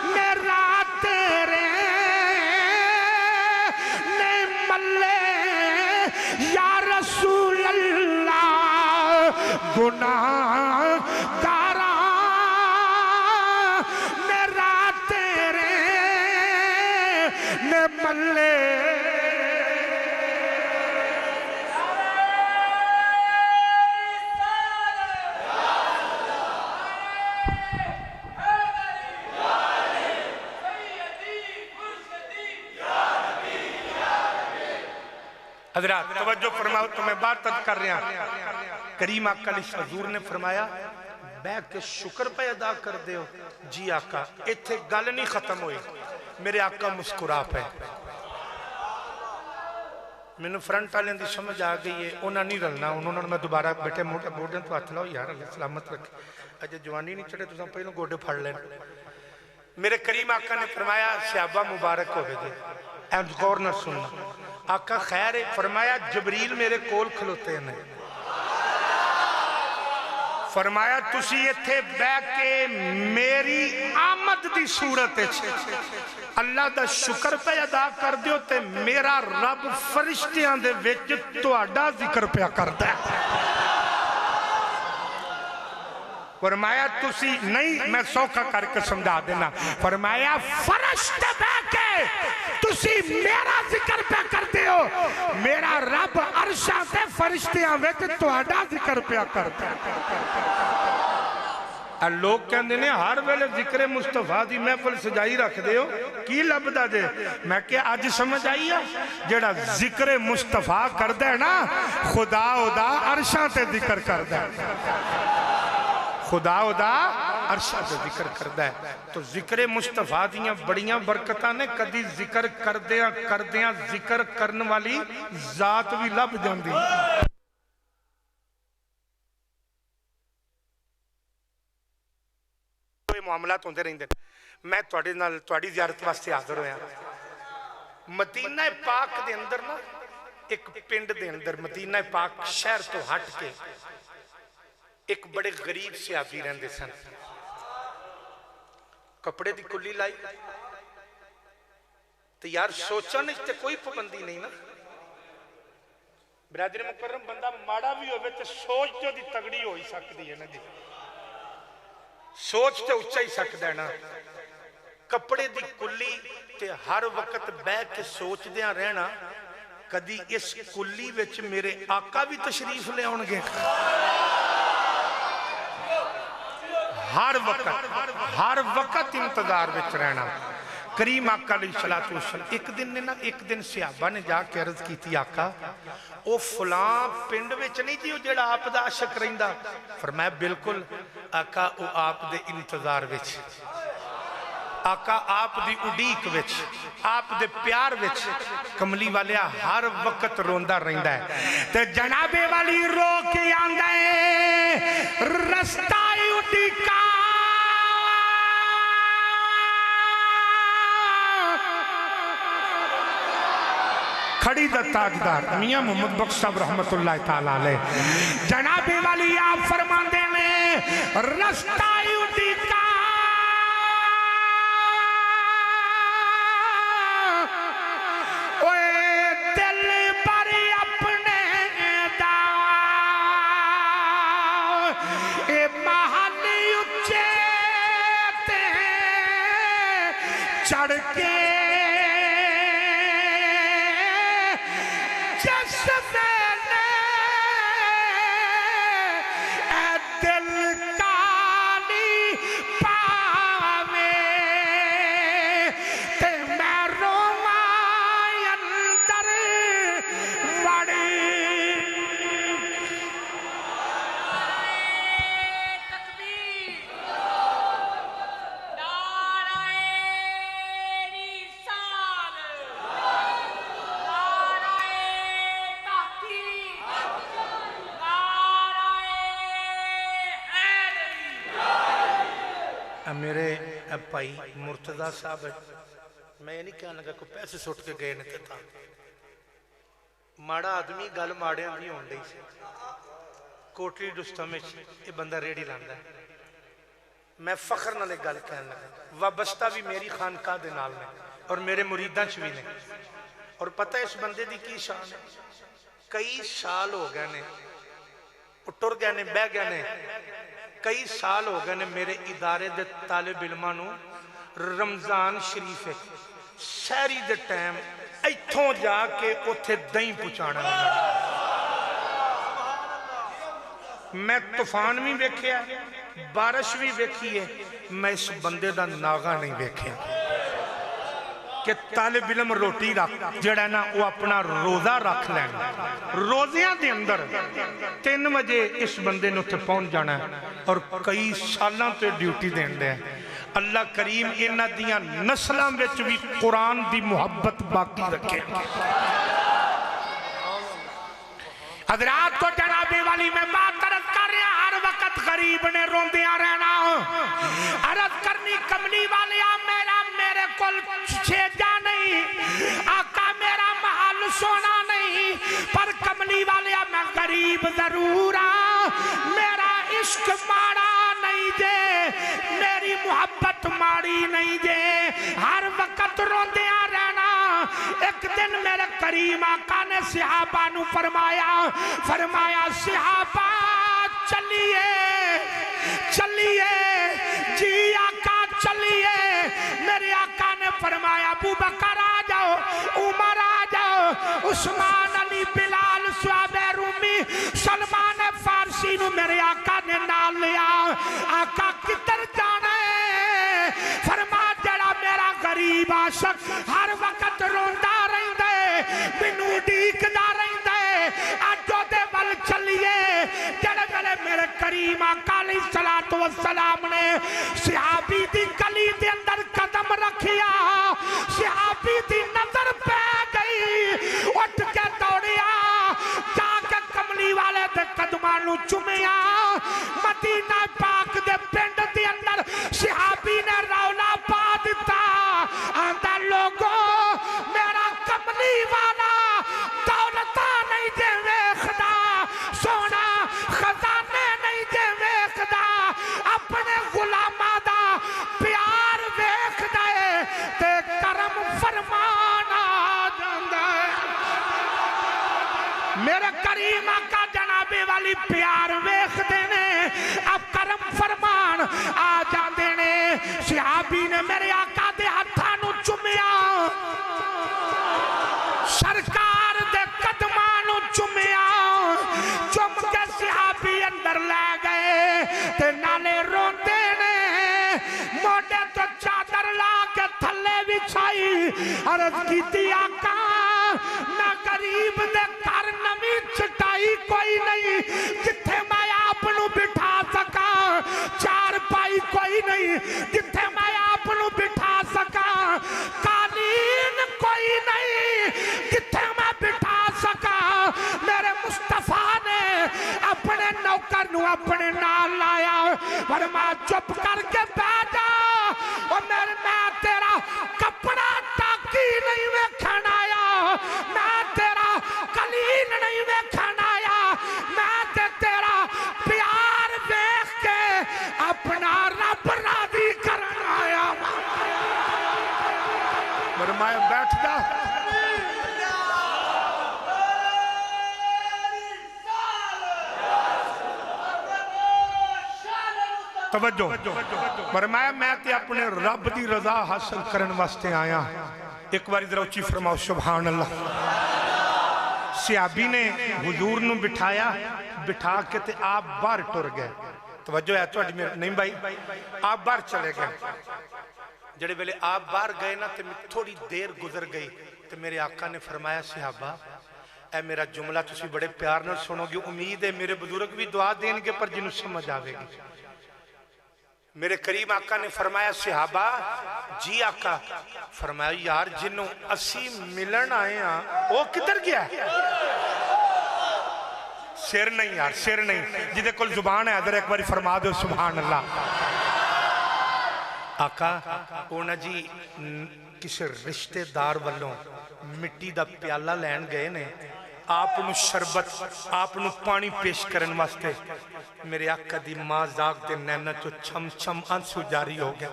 मेरा तेरे ने मल्ले या रसूल अल्लाह, गुनाहगारा मेरा तेरे ने मल्ले। हजरात तवज्जो फरमाओ, तो मैं बात तक कर रहा। करीम आका हजूर ने फरमाया बैठ के शुक्र पे अदा कर दो जी आका, इत्थे गल नहीं खत्म हुई, मेरे आका मुस्कुरा पे। मैनू फ्रंट वाले की समझ आ गई है, उन्होंने नहीं रलना, उन्होंने मैं दोबारा बैठे मोटे गोडे तो हथ लाओ यार, सलामत रखे, अजे जवानी नहीं चढ़े तो पहले गोडे फड़ लें। मेरे करीम आका ने फरमाया सहाबा मुबारक हो गए, गौर न सुनना, आका खैर है, फरमाया जबरील मेरे कोल खलोते ने, फरमाया तुसी इत्थे बैठ के मेरी आमद दी सूरत अल्लाह दा शुक्र पे अदा कर दियो ते मेरा रब फरिश्तियां दे विच तुहाडा जिक्र पिया करदा है। फरमाया तुसी नहीं, मैं सौखा करके समझा देना, फरमाया फरिश्ते बैठे तुसी मेरा जिक्र पे करते हो, मेरा रब अरशा ते फरिश्तियां विच तुहाडा जिक्र पिया करदा है। लोग कहते ने हर वेले जिक्र मुस्तफा दी महफिल सजाई रखते हो, की लभदा जे? मैं क्या अज समझ आई है, जेड़ा जिक्र मुस्तफा करदा है ना, खुदा उदा अरशा ते जिक्र करदा है, खुदा उदा अरशा ते जिक्र करदा है। तो जिक्र मुस्तफा दियां बड़ियां बरकतां ने, कदी जिक्र करदियां करदियां जिक्र करन वाली जात भी लभ जांदी। मामलात होंदे रहिंदे। मैं तुहाडे नाल तुहाडी ज़ियारत वास्ते हाज़र होया। मदीना पाक दे अंदर ना एक पिंड दे अंदर, मदीना पाक शहर तो हट के एक बड़े गरीब सियाबी रहंदे सन, कपड़े की कुल्ली लाई तो यार सोचने ते कोई पाबंदी नहीं ना। बरादरी मुकर्रम बंदा माड़ा भी होवे तो सोच तो दी तगड़ी हो ही सकती है ना जी, सोच तो उच्चा ही सकता है ना। कपड़े की कुल्ली ते हर वक्त बह के सोचदियां रहना कदी इस कुल्ली विच मेरे आका भी तशरीफ ले आउणगे। हर वक्त इंतजार विच रहना। करीम आका अलैहिस्सलातु वस्सलाम एक दिन सहाबा ने जाके अर्ज की, आका वो फलां पिंड विच नहीं जी, जिहड़ा आप दा आशिक रहिंदा? फरमाया बिल्कुल आका, वो आप दे इंतजार विच, आका आप दी उड़ीक विच, आप दे प्यार विच कमली वालिया हर वक्त रोंदा रहिंदा है। ते जनाबे वाली रो के आंदा है रस्ता उड़ीका खड़ी दा ताजदार मियां मोहम्मद बख्श साहब रहमतुल्लाह ताला अलैह। जनाबे वाली आप फरमाते हैं रस्ता उड़ीका चढ़ के जज्बे ने दिल काली पावे ते मैं रोवा अंदर बड़ी। मेरे भाई मुर्तजा साहब, मैं नहीं कहना लगा कोई पैसे सुट के गए ने था, माड़ा आदमी गल माड़िया नहीं होन दी सी। कोटली रुस्तम ये बंदा रेड़ी लांदा है, मैं फखर नाल गल कहन लगा, वाबस्ता भी मेरी खानकाह दे नाल ने और मेरे मुरीदां च भी ने। और पता है इस बंदे दी की शान है, कई साल हो गए ने टुर गए ने, बह गए ने, कई साल हो गए ने मेरे इदारे दे तालिब इल्मां नूं रमजान शरीफ शहरी दे टाइम इत्थों जाके उत्थे दही पहुंचाना। मैं तूफान भी वेखिया, बारिश भी वेखी है, मैं इस बंदे दा नागा नहीं वेखिया कि तालिब इल्म रोटी रख जड़ा ना वो अपना रोजा रख लैना, रोजियां दे अंदर 3 बजे इस बंदे ने उत्थे पहुंच जाना और कई सालों तो ड्यूटी देन दे। अल्लाह करीम इन्हां दियां नस्लां विच भी कुरान दी मुहब्बत बाकी रखे। हजरात को जनाबे वाली मैं बात अर्ज कर रहा, हर वक्त गरीब ने रोंदिया रहना। अर्ज करनी कमली वाले मेरे को छेजा नहीं, आका मेरा महल सोना नहीं, पर कमली वाले मैं गरीब जरूर हाँ, मेरा इश्क माड़ा नहीं दे, मेरी मोहब्बत माड़ी नहीं दे, हर वक्त रोंदिया रहना। एक दिन मेरे करीम आका ने सहाबा नू फरमाया सहाबा चलिए चलिए जी आका चलिए। मेरे आका ने फरमाया अबू बकर आ जाओ, उमर आ जाओ, उस्मान अली बिलाल सुहाबे रूमी सलमान फारसी नू मेरे आका ने नाल लिया। आका किधर जाना है? फरमा जड़ा मेरा गरीब आशिक हर वक्त रोंदा रहिंदा है, मैनू उडीकदा रहिंदा है, अज ओदे वल चलिए। जड़े वेले मेरे करीम आका अलैहिस्सलातु वस्सलाम ने सहाबी दी गली दे अंदर कदम रखिया, सहाबी दी नजर पै गई, उठ के दौड़िया जाके कमली वाले दे कदमां नू चुमिया। मदीना पाक दे पिंड दे अंदर सहाबी ने रौला पा दिता, आंदा लोगो मेरा कमली वाला दौलत नहीं दे वेखदा, सोना खजाने नहीं दे मेरे करीम आका जनाबे वाली प्यार वेखते ने अब करम फरमान आ जाते ने सहाबी ने मेरे आका दे हत्थां नूं चुमिया सरकार दे कदमां नूं चुमिया चुम के सहाबी अंदर ले गए ते नाले रोंदे ने मोढे तो चादर ला के थल्ले बिछाई अर्ज कीती आका ना गरीब दे घर नवी चटाई कोई नहीं जिथे मैं आप नूं बिठा सका चार पाई कोई नहीं जिथे मैं आप नूं बिठा सका कालीन कोई नहीं जिथे मैं बिठा सका मेरे मुस्तफा ने अपने नौकर नूं अपने नाल लाया फरमाया चुप करके बैठ जा और मैं तेरा कपड़ा टाकी नहीं वेखण आया मैं तेरा कलीन नहीं वेखण आया मैं ते तेरा प्यार देख के अपना रब राजी करन आया फरमाया बैठ जा तवज्जो फरमाया मैं ते अपने रब दी रजा हासिल करने वास्ते आया एक बार जरा उच्ची फरमाओ सुभान अल्लाह सहाबी ने हुजूर नूं बिठाया बिठा के ते आप बाहर टुर गए तवज्जो है तुहाडी मेरे नहीं भाई आप बाहर चले गए जेड़े वेले आप बाहर गए ना ते थोड़ी देर गुजर गई ते मेरे आका ने फरमाया सहाबा ऐ मेरा जुमला तुसी बड़े प्यार नाल सुनोगे उम्मीद है मेरे बुजुर्ग भी दुआ देंगे पर जिन्हों समझ आवेगी मेरे करीम आका ने फरमाया सहाबा जी आका फरमाया यार जिन्हों असी मिलन आए हैं वो किधर गया सिर नहीं यार सिर नहीं जिदे कोल जुबान है अदर एक बार फरमा दो सुभान अल्लाह आका ओना जी किसी रिश्तेदार वालों मिट्टी दा प्याला लैन गए ने आप शरबत आप पानी पेश करने वास्ते मेरे आका दी मां जाग दे नैना चो छम छम आंसू जारी हो गया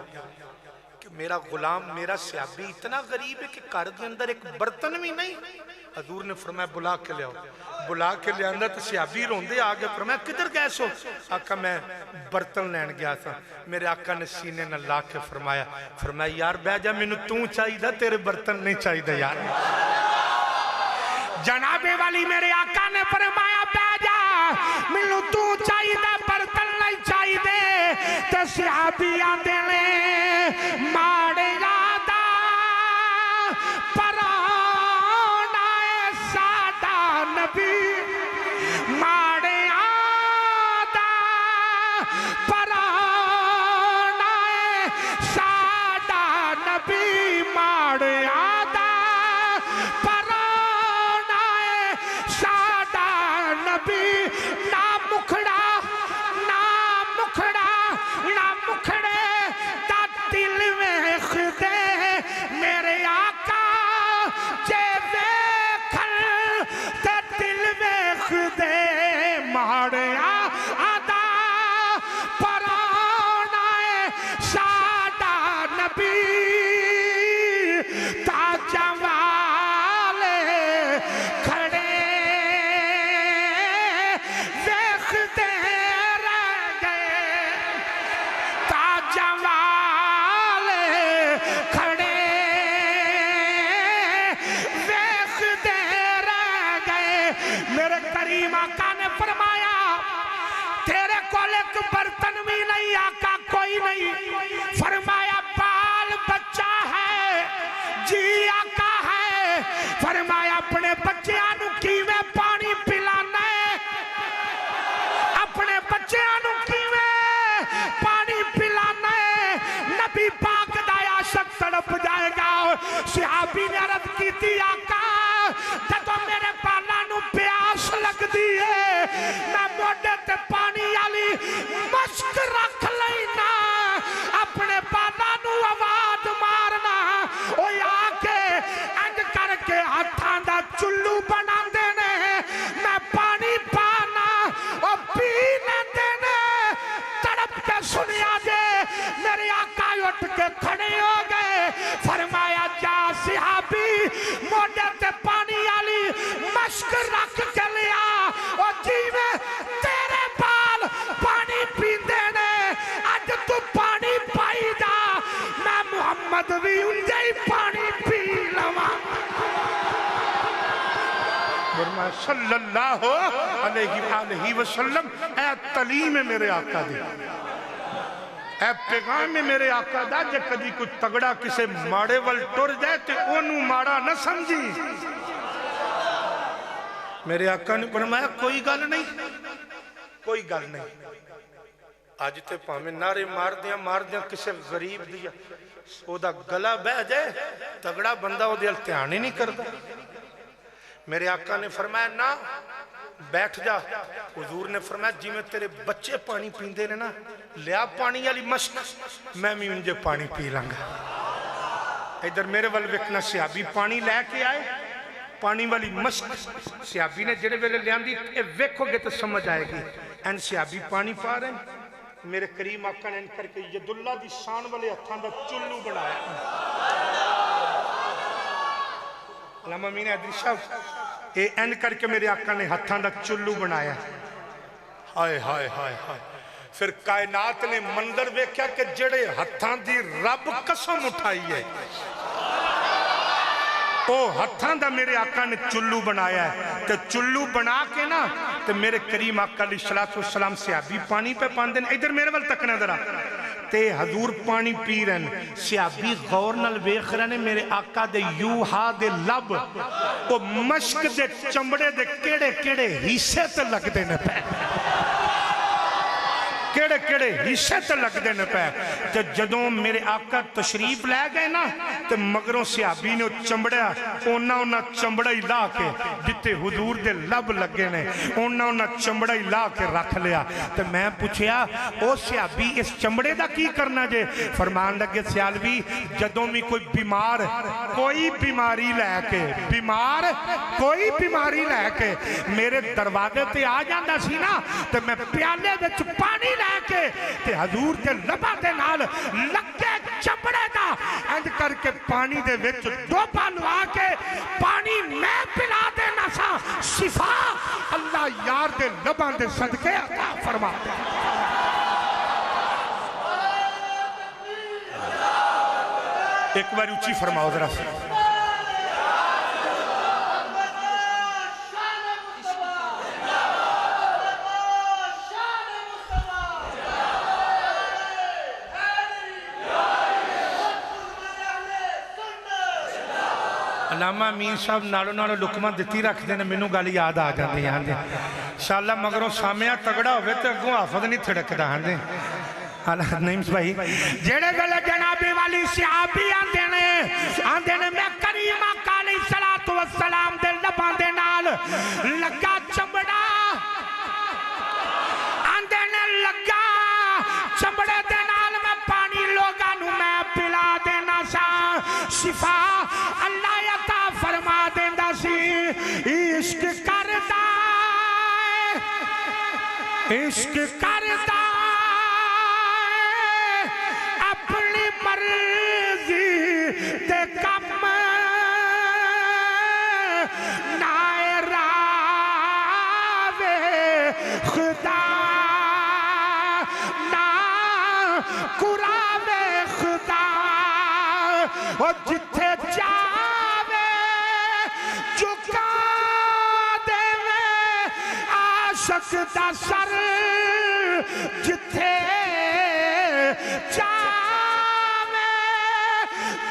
कि मेरा गुलाम मेरा सहाबी इतना गरीब है कि घर के अंदर एक बर्तन भी नहीं हजूर ने फरमाया बुला के लियाओ बुला के लिया तो सहाबी रोंदे आ गए फरमाया किधर गए सो आका मैं बर्तन लैन गया था मेरे आका ने सीने न ला के फरमाया यार बह जा मैनू तू चाहिए तेरे बर्तन नहीं चाहिए यार जनाबे वाली मेरे आका ने फरमाया बैजा मैनू तू चाहिए बर्तन नहीं चाहिए ते सहाबी आंदे ने माड़े यादा पराना है साडा नबी माड़े यादा पराना है साडा नबी माड़े यादा बर्तन भी नहीं आका कोई नहीं फरमाया बाल बच्चा है जी आका है फरमाया अपने बच्चों नूं किवें पानी पिलाना है अपने बच्चों नूं किवें पानी पिलाना है नबी पाक दा आशिक तड़प जाएगा सहाबी ने अर्ज कीती आका जदों मेरे बालां नूं प्यास लगदी है فرمایا صلی اللہ علیہ وسلم اے تعلیم ہے میرے آقا دی، اے پیغام ہے میرے آقا دا، جے کدی کوئی تگڑا کسے ماڑے وال ٹر جائے تے اونوں ماڑا نہ سمجھی۔ میرے آقا نے فرمایا کوئی گل نہیں، کوئی گل نہیں۔ آج تے پاویں نعرے مار دیاں کسے غریب دیا او دا گلا بہ جائے، تگڑا بندہ او دے دھیان ہی نہیں کرتا۔ میرے آقا نے فرمایا نہ بیٹھ جا۔ حضور نے فرمایا جی میں تیرے بچے پانی پیندے نے نا، لیا پانی والی مشک، میں بھی انجے پانی پی لانگا۔ ادھر میرے وال ویکھنا، صحابی پانی لے کے آئے، پانی والی مشک صحابی نے جڑے ویلے لیاندی، اے ویکھو گے تو سمجھ آئے گی۔ این صحابی پانی پا رہے ہیں، میرے کریم آقا نے ان کر کے ید اللہ دی شان والے ہتھاں دا چلو بنایا۔ علامہ امین حیدری صاحب اے این کر کے میرے آقا نے ہتھاں دا چلو بنایا۔ ہائے ہائے ہائے ہائے، پھر کائنات نے منظر ویکھیا کہ جڑے ہتھاں دی رب قسم اٹھائی ہے، او ہتھاں دا میرے آقا نے چلو بنایا ہے۔ تے چلو بنا کے نا تے میرے کریم آقا علیہ السلام صحابی پانی پہ پاندے ہیں۔ ادھر میرے وال تکنا ذرا، تے حضور پانی پی رہن، صحابی غور نال ویکھ رہے ہیں میرے آقا دے یوہا دے لب او مشک دے چمڑے دے کیڑے کیڑے حصے تے لگ دے نے پہ، کیڑے کیڑے حصے تے لگ دے نے پہ۔ تے جدوں میرے آقا تشریف لے گئے نا تے مگروں صحابی نے چمڑا اونا چمڑا ہی لا کے جتے حضور دے لب لگے نے اونا چمڑا ہی لا کے رکھ لیا۔ تے میں پوچھیا او صحابی اس چمڑے دا کی کرنا جے؟ فرمان لگے سیالوی جدوں بھی کوئی بیمار کوئی بیماری لے کے کوئی بیماری لے کے میرے دروازے تے آ جاندا سی نا تے میں پیالے وچ پانی لے کے تے حضور دے لباں دے نال لگے چمڑے دا اند کر کے پانی دے وچ ڈوبا لوا کے پانی میں پلا دینا سا، شفا اللہ یار دے لباں دے صدقے عطا فرما دے۔ ایک بار اونچی فرماؤ ذرا سے۔ علامہ امین صاحب نالو لکمہ دیتی رکھ دینے، مینوں گل یاد آ جاندی ہیں۔ انشاءاللہ مگروں سامعہ تگڑا ہوئے تے اگوں حافظ نہیں تھڑکدا ہیں۔ نعیم بھائی جڑے گلے جنابی والی صحابی آندے نے میں کریم آقا علیہ السلام دے لباں دے نال لگا چمڑا، آندے نے لگا چمڑے دے نال میں پانی لوگاں نوں میں پلا دینا سا، شفا اللہ عطا فرما دیندا سی۔ عشق کردا عشق کردا اپنی مرضی دے کم نائے راوے خدا نا قراوے خدا، اور جتھے جاوے جھکا دے عاشق دا سر، جتھے جاوے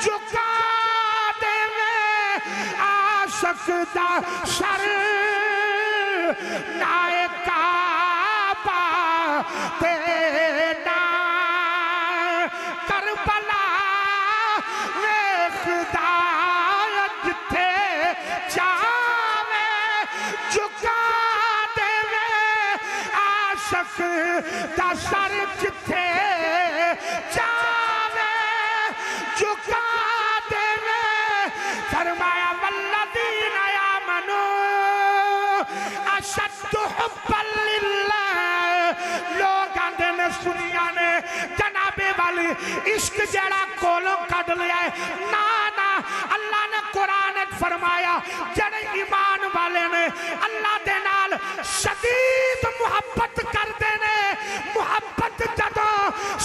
جھکا دے عاشق دا سر، نائے کعبہ تے نا کربلا ویکھدا، جتھے جاوے جھکا دے عاشق دا سر، جتھے جاوے جھکا دے۔ فرمایا والذین آمنوا اشد حبا للہ، لوگ آندے نے سنیا نے جناب والی عشق جڑا کولوں کڈ لیا ہے، نا اللہ نے قرآن فرمایا جڑے ایمان والے نے اللہ دے نال شدید محبت کر دینے، محبت جدوں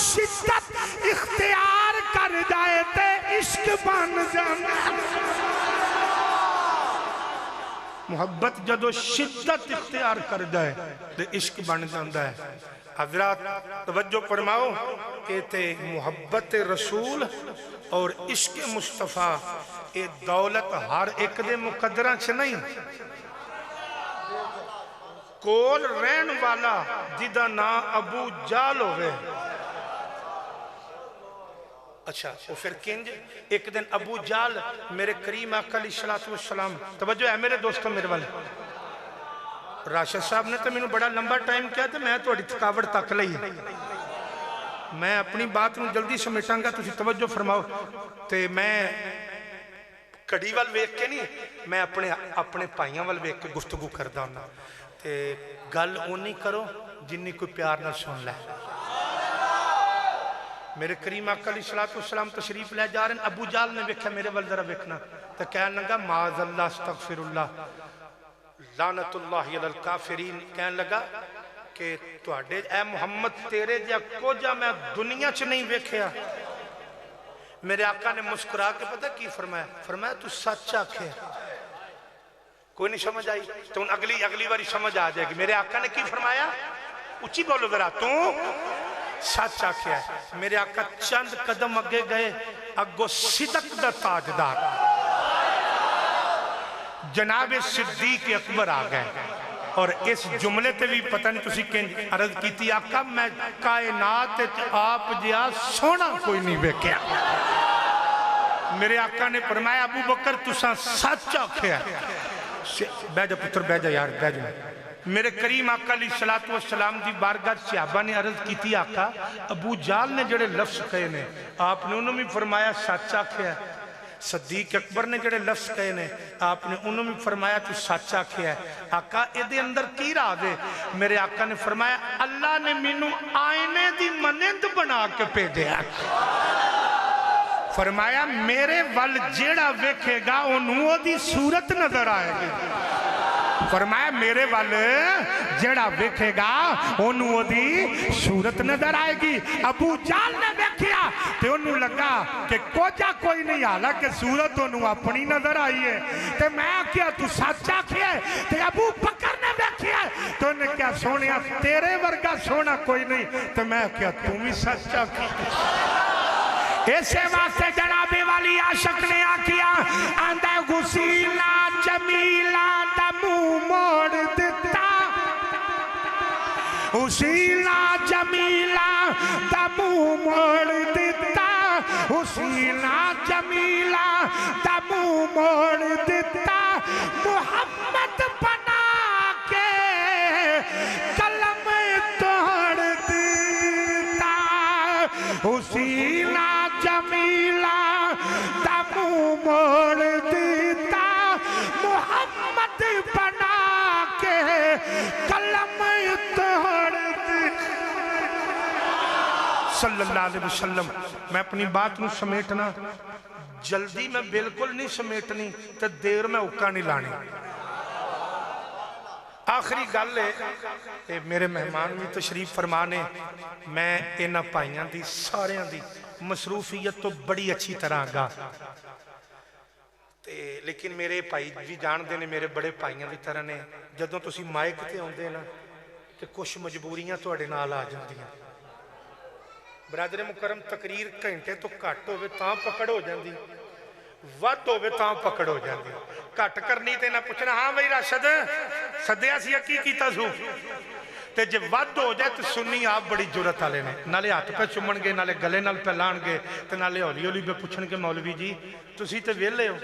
شدت اختیار کر جائے تے عشق بن جانا۔ ਮੁਹੱਬਤ ਜਦੋਂ ਸ਼ਿੱਦਤ ਇਖਤਿਆਰ ਕਰਦਾ ਹੈ ਤੇ ਇਸ਼ਕ ਬਣ ਜਾਂਦਾ ਹੈ। हजरात तवज्जो फरमाओ, ये थे मुहब्बत रसूल और इश्क मुस्तफा, ये दौलत हर एक दे मुकद्दरां च नहीं। कोल रहन वाला जिदा ना अबू जाल होवे, अच्छा वो फिर किंज एक दिन अबू जाल मेरे करीम आका अलैहिस्सलातु वस्सलाम, तवज्जो है मेरे दोस्तों मेरे वाले, राशिद साहब ने तो मैंने बड़ा लंबा टाइम किया तो मैं थोड़ी थकावट तक ली, मैं अपनी बात में जल्दी समेटांगा, तुसी तवज्जो फरमाओ। तो मैं घड़ी वाल वेख के नहीं, मैं अपने अपने भाइयों वाल वेख के गुफ्तगू करदा हुंदा, ते गल उन्नी करो जिन्नी कोई प्यार नाल सुन लै। मेरे करीम आका अलैहिस्सलातु वस्सलाम तशरीफ ले जा रहे हैं, अबू जाल ने वेख्या मेरे वाल जरा वेखना, तो कहन लगा माज़अल्लाह अस्तगफिरुल्लाह लानतुल्लाहि अलल काफिरीन, कहन लगा कि तुहाडे ऐ मुहम्मद तेरे जिहा कोजा मैं दुनिया च नहीं वेख्या। मेरे आका ने मुस्कुरा के पता की फरमाया, फरमाया तू सच आखे। कोई नहीं समझ आई तो हुण अगली बारी समझ आ जाएगी। मेरे आका ने की फरमाया, उच्ची बोलो जरा, तू सच आखे। मेरे आका चंद कदम अगे गए, अगो सिदक दा ताजदार जनाब सिद्दीक अकबर आ गए, और इस जुमले ते भी पता नहीं तुसी किंज अर्ज कीती, आका मैं कायनात आप जिहा सोना कोई नहीं वेख्या। मेरे आका ने फरमाया अबू बकर तुसा सच आख्या। बह जा पुत्र बह जा यार बह जा। मेरे करीम आका अलैहिस्सलातु वस्सलाम दी बारगाह सहाबा ने अर्ज कीती, आका अबू जाल ने जेड़े लफ्ज कहे ने आपने उन्होंने भी फरमाया सच आख्या। सदीक अकबर ने जेड़े लफ्ज कहे ने आपने उन्होंने भी फरमाया तू सच आख्या। आका इहदे अंदर की राज है? मेरे आका ने फरमाया अल्लाह ने मैनू आईने दी मनिंद बना के भेजा। फरमाया मेरे वल जेड़ा वेखेगा ओनू ओदी सूरत नजर आएगी। फरमाया मेरे वल जेड़ा वेखेगा ओनू ओदी सूरत नजर आएगी। अबू जाल ने वेखिया ते ओनू लगा कि कोजा कोई नहीं, हालांकि सूरत ओनू अपनी नजर आई है। ते मैं आख्या तू सच आखिया। ते अबू बकर ने वेखिया तो उन्हें क्या सोनिया तेरे वर्गा सोना कोई नहीं। तो मैं आख्या तू भी सच आखी। इसे वास्ते जनाबे वाली आशिक ने आखिया आंदा गुसीला जमीला दा मुंह मोड़ दिता, उसीला जमीला दा मुंह मोड़ दिता, उसीला जमीला दा मुंह मोड़ दिता। मुहम्मद बना के कलम तोड़ दिता, उसीला जमीला दा मुंह मोड़ दिता। मुहम्मद बना के कलम तोड़ दिता। सल्लल्लाहु अलैहि वसल्लम। मैं अपनी बात ਨੂੰ समेटना जल्दी मैं बिल्कुल नहीं समेटनी तो देर मैं उक्का नहीं लानी। आखिरी गल है मेरे मेहमान भी तशरीफ फरमा ने, मैं इन्हां भाइयों की सारियां दी मसरूफियत तो बड़ी अच्छी तरह आगा, लेकिन मेरे भाई भी जानते हैं मेरे बड़े भाइयों की तरह ने। जदों तुसी माइक ते आउंदे ना तो कुछ मजबूरियां तुहाडे नाल आ जांदियां। बरादरे मुकरम तकरीर घंटे तो घट होवे तां पकड़ हो जाती, वध होवे तां पकड़ हो जाती। घट करनी तो ना पुछना हाँ बई राशिद सद्या सी की कीता सू, ते जे वध हो जाए तो सुन्नी आप बड़ी जुरत वाले ने, नाले हथ पे चुमणगे नाले गले नाल पे लाणगे ते नाले हौली हौली पे पुछणगे मौलवी जी तुसी ते वेले हो,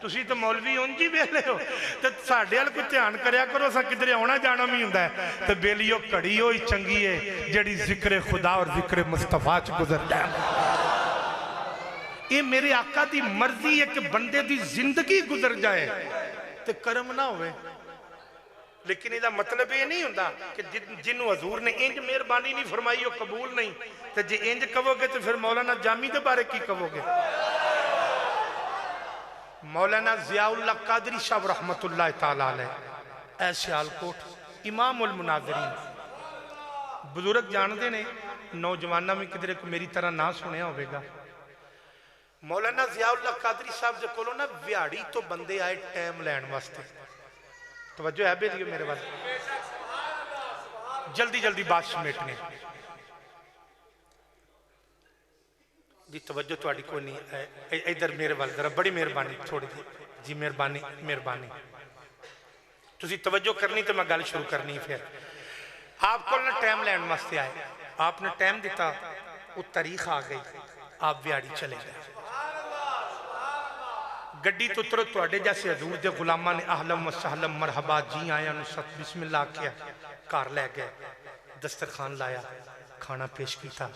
तुसी तो मौलवी उंज ही वेले हो, तो साडे वाल कोई ध्यान करया करो, असां किधरे आउणा जाना भी हुंदा है। ते बेलियो घड़ी होई चंगी है जिहड़ी जिक्र खुदा और जिक्र मुस्तफा च गुजर जाए। ये मेरे आका दी मर्जी है कि बंदे दी जिंदगी गुजर जाए ते कर्म ना होवे, लेकिन इसदा मतलब ये नहीं हुंदा कि जिन्हों हजूर ने इंज मेहरबानी नहीं फरमाई वो कबूल नहीं। तो जे इंज कहोगे तो फिर मौलाना जामी दे बारे की कहोगे? मौलाना ज़ियाउल्लाह कादरी साहब रहमतुल्लाह ताला अलैह ऐ सियालकोट इमामुल मुनाज़िरीन, बुजुर्ग जानते ने, नौजवाना भी किधरे को मेरी तरह ना सुनिया होगा। मौलाना ज़ियाउल्लाह कादरी साहब जे कोलों ना व्याड़ी तो बंदे आए टाइम लैन वास्ते। तवज्जो है बेलियो मेरे वाल, जल्दी जल्दी बात समेटने जी। तवज्जो थोड़ी कोई नहीं, इधर मेरे वाल जरा, बड़ी मेहरबानी थोड़ी जी, मेहरबानी मेहरबानी। तुसी तवज्जो करनी तो मैं गल शुरू करनी। फिर आपको ना टाइम लैन वास्ते आए, आपने टाइम दिता, वो तारीख आ गई, आप व्याड़ी चले गए। गड्डी तो उतरो, तुहाडे जैसे हजूर दे गुलामा ने आहलम व सहलम मरहबा जी आया सत बिस्मिल्लाह आख्या, घर लै गए, दस्तरखान लाया, खाना पेश किया।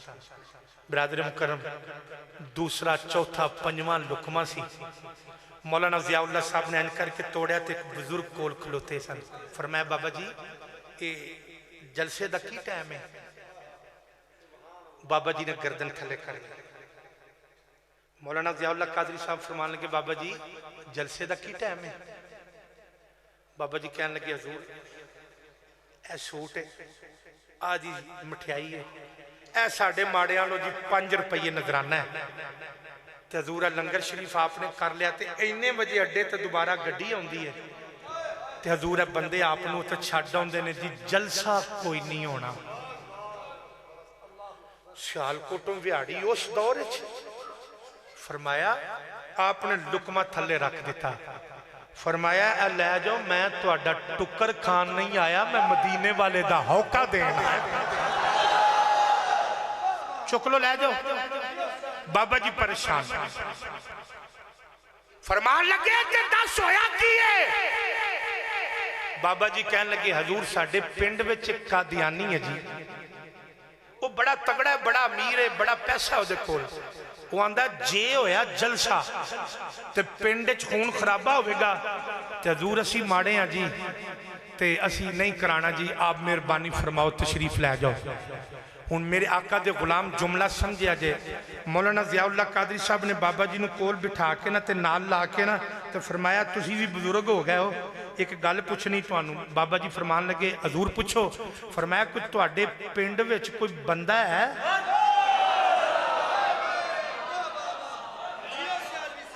बिरादर मुकरम दूसरा चौथा पंजवां लुकमा सी। मौलाना ज़ियाउल्लाह साहब ने इंज करके तोड़िया तो एक बुजुर्ग कोल खलोते सन। फरमाया बाबा जी ये जलसे का की टाइम है? बाबा जी ने गर्दन थले कर ली। मौलाना ज़ियाउल्लाह कादरी साहब फरमान लगे बाबा जी जलसे का की टाइम है? बाबा जी कहने लगे हजूर ए सूट है, आ जी मठियाई है, ए साडे माड़ियां लो जी 5 रुपये नजराना है। तो हजूर लंगर शरीफ आपने कर लिया, तो इन्ने बजे अड्डे तो दोबारा गड्डी आती है, तो हजूर बंदे आप तो छड्ड आउंदे ने जी, जलसा कोई नहीं होना। सियालकोटों व्याड़ी उस दौर च फरमाया, आपने लुकमा थले रख दिता, फरमाया ए लै जाओ, मैं तुहाडा टुक्कर खान नहीं आया, मैं मदीने वाले दा हौका देना। चुक लो, लै जाओ। बाबा जी परेशान फरमान लगे कि दस होया की है? बाबा जी कहने लगे हजूर साडे पिंड विच कादियानी है जी, वो बड़ा तगड़ा है, बड़ा अमीर है, बड़ा पैसा उहदे कोल। वो आंदा जे होया जलसा ते पिंड च खून खराबा होगा, ते हजूर असी माड़े हैं जी, ते असी नहीं कराना जी, आप मेहरबानी फरमाओ तशरीफ लै जाओ। हुण मेरे आका दे गुलाम जुमला समझिया जे। मौलाना ज़ियाउल्लाह कादरी साहब ने बाबा जी नूं कोल बिठा के ना ते नाल ला के ना ते फरमाया तुसी भी बुजुर्ग हो गए हो, एक गल पुछनी तुहानूं। बाबा जी फरमान लगे हजूर पुछो। फरमाया कोई तुहाडे पिंड विच कोई बंदा है?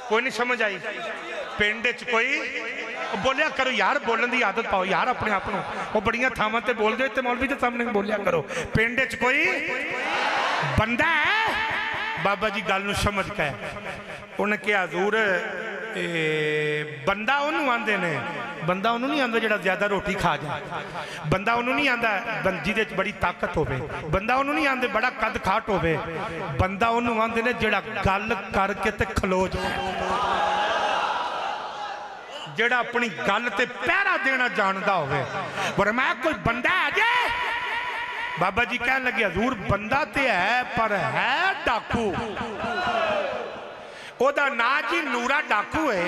कोई नहीं समझ आई? पिंड च कोई बोलिया करो यार, बोलने की आदत पाओ यार अपने आप को, वो बड़िया थावां ते बोल दे ते मौलवी के सामने बोलिया करो। पिंड च कोई बंदा है? बाबा जी गल नूं समझ के उन्हें कहा हजूर बंदा उन्होंने आंदे ने, बंदा उन्होंने नहीं आंदा जिहड़ा ज्यादा रोटी खा जाए, बंदा उन्होंने नहीं आंदा जिहदे च बड़ी ताकत होवे, बंदा उन्होंने नहीं आंदे बड़ा कद खाट होवे, बंदा उन्होंने आंदे ने जिहड़ा गल करके ते खलो जाए, जेड़ा अपनी गल ते पहरा देना जानता होवे। पर मैं कोई बंदा है जे? बाबा जी कहने लगे हजूर बंदा ते है पर है डाकू। ओदा ना जी नूरा डाकू है,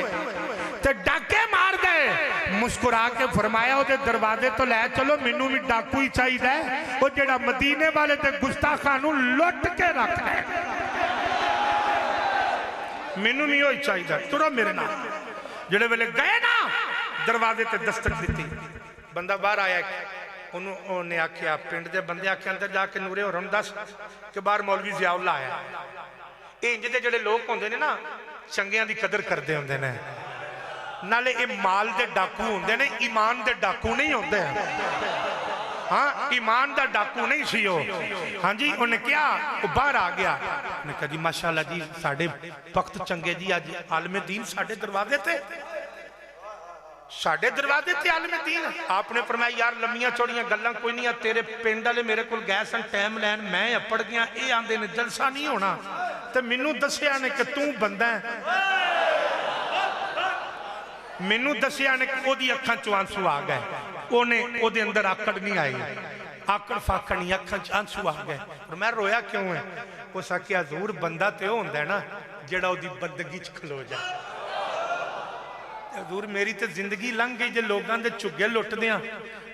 ते डाके मार दे। मुस्कुरा के फरमाया ओदे दरवाजे तो लै चलो, मैनू भी डाकू ही चाहिए, वो जेड़ा मदीने वाले ते गुस्ताखां नूं लुट के रख ले, मैनू भी वही चाहिए, तुरो मेरे नाल। जेड़े वेले गए ना दरवाजे ते दस्तक दी, बंदा बाहर आया, उन्होंने आख्या पिंड के बंदे आखे अंदर जाके नूरे होर दस कि बाहर मौलवी ज़ियाउल्लाह आया। इंज दे जेड़े लोग होंदे ने ना चंगियां दी कदर करते होंदे ने, नाले ये माल दे डाकू होंदे ने, ईमान दे डाकू नहीं होंदे। हाँ ईमान दा डाकू नहीं सी वो। हाँ जी उन्हें क्या वो बाहर आ गया, उन्हें कहा जी माशाअल्लाह जी साडे वक्त चंगे जी, अज आलमे दीन साडे दरवाजे ते, साडे दरवाजे ते आलमे दीन। आपने फरमाया यार लम्मियां चौड़ियां गल्लां कोई नहीं, तेरे पिंड वाले मेरे को गए सन टाइम लैन, मैं अपड़ गया, ये आंदे ने जलसा नहीं होना, तो मैनू दसिया ने कि तू बंदा है, मैनू दसिया ने कि ओदी अखां चों आंसू आ गए, उन्हें ओदे अंदर आकड़ नहीं आई, आकड़ फाकड़ नहीं, अखां च आंसू आ गए। और मैं रोया क्यों है? उस आख्या हजूर बंदा तो होंदा है ना जेड़ा ओदी बंदगी च खलो जाए। हजूर मेरी तो जिंदगी लंघ गई जे लोगों के झुग्गे लुटदियां,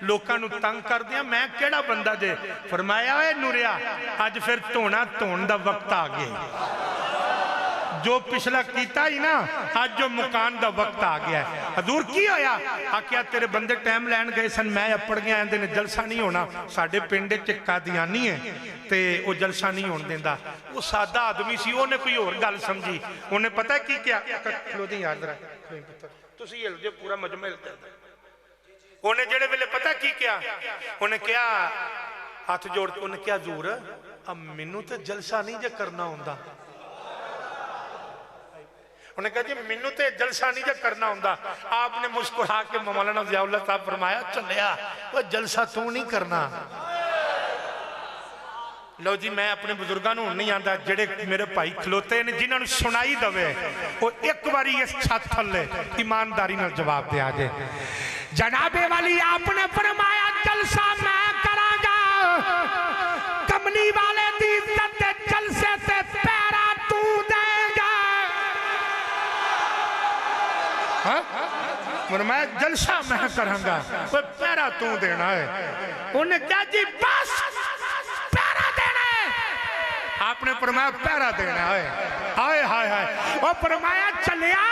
लोगों को तंग करदियां, मैं केड़ा बंदा जे? फरमाया ए नूरिया अज फिर धोना धोन का वक्त आ गया, जो पिछला कीता ही ना अज जो मुकान का वक्त आ गया है। हजूर की होया? आख्या तेरे बंदे टाइम लैन गए सन, मैं अपड़ गया, आंदे ने जलसा नहीं होना। साडे पिंड च कादियानी है ते वो जलसा नहीं होने देंदा। वो सादा आदमी सी, उन्हें कोई होर गल समझी। उन्हें पता की क्या याद रहा तुसी हिल जो पूरा मजमा हिलदा। उन्हें जेड़े वेले पता की क्या, उन्हें क्या हाथ जोड़ के उन्हें क्या हजूर अब मैनू तो जलसा नहीं जे करना होंदा। उन्हें कहा जी मैनू तो जलसा नहीं जे करना होंदा। आपने मुस्कुरा के मौलाना ज़ियाउल्ला साहब फरमाया चलिया वो जलसा तू नहीं करना। लो जी मैं अपने बुजुर्गों को नहीं आता, जेड़े मेरे भाई खलोते ने जिन्होंने सुनाई दवे वो एक बारी इस छत थले ईमानदारी नाल जवाब दिया जे। जनाबे वाली आपने फरमाया जलसा मैं करांगा, कमली वाले दी इज्जत जलसे से पैरा तू देगा। फरमाया जलसा मैं करांगा, वो पैरा तू देना है। उन्हें क्या जी बस पैरा देना है। आपने फरमाया पैरा देना है। हाय हाय हाय, वो फरमाया चलिया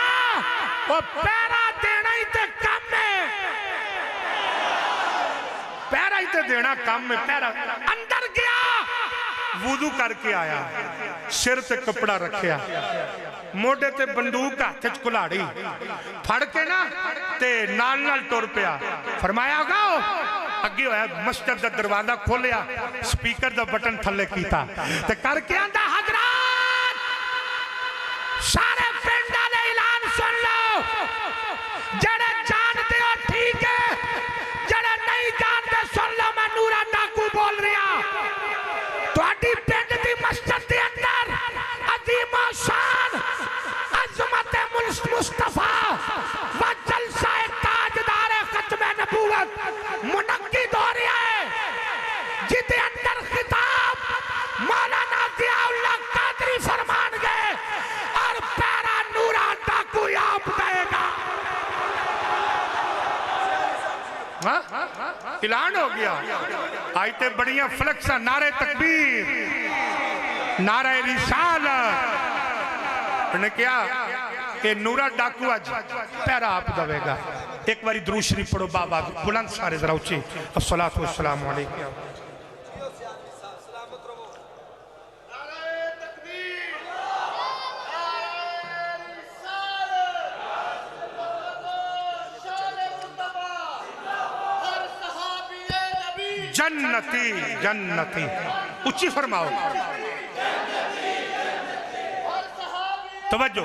वो पैरा देना ही तो कम है, पैरा ही तो देना कम है। पैरा अंदर गया, वुदू करके आया, सिर ते कपड़ा रखिया, मोढे ते बंदूक हाथ च कुल्हाड़ी फड़ के ना ते नाल नाल टुर पिया। फरमाया गाओ अगे होया, मस्जिद का दरवाजा खोलिया, स्पीकर का बटन थले कीता ते करके आंदा हजरात सारे पिंड वाले ऐलान सुन लो, जेड़े जानते हो ठीक है, जेड़े नहीं जानते सुन लो, मैं नूरा डाकू बोल रहा। तुहाडी पिंड दी मस्जिद दे अंदर अजीम शान अजमत मुस्तफा व जलसा ताजदार खत्म नबूवत मुनक्किद हो रहा है, जिदे अंदर खिताब मौलाना ज़ियाउल्लाह कादरी फरमान गए और पैरा नूरा डाकू आप देगा। ऐलान हो गया। आज ते बढ़िया फ्लक्स, नारे तकबीर, नारे रिसालत ने क्या कि नूरा डाकू आज पैरा आप दवेगा। एक बारी दुरूद शरीफ पढ़ो बाबा बुलंद सारे जरा ऊंचे। अस्सलातु वस्सलामु अलैकुम। जन्नती जन्नती ऊंची फरमाओ, तवज्जो।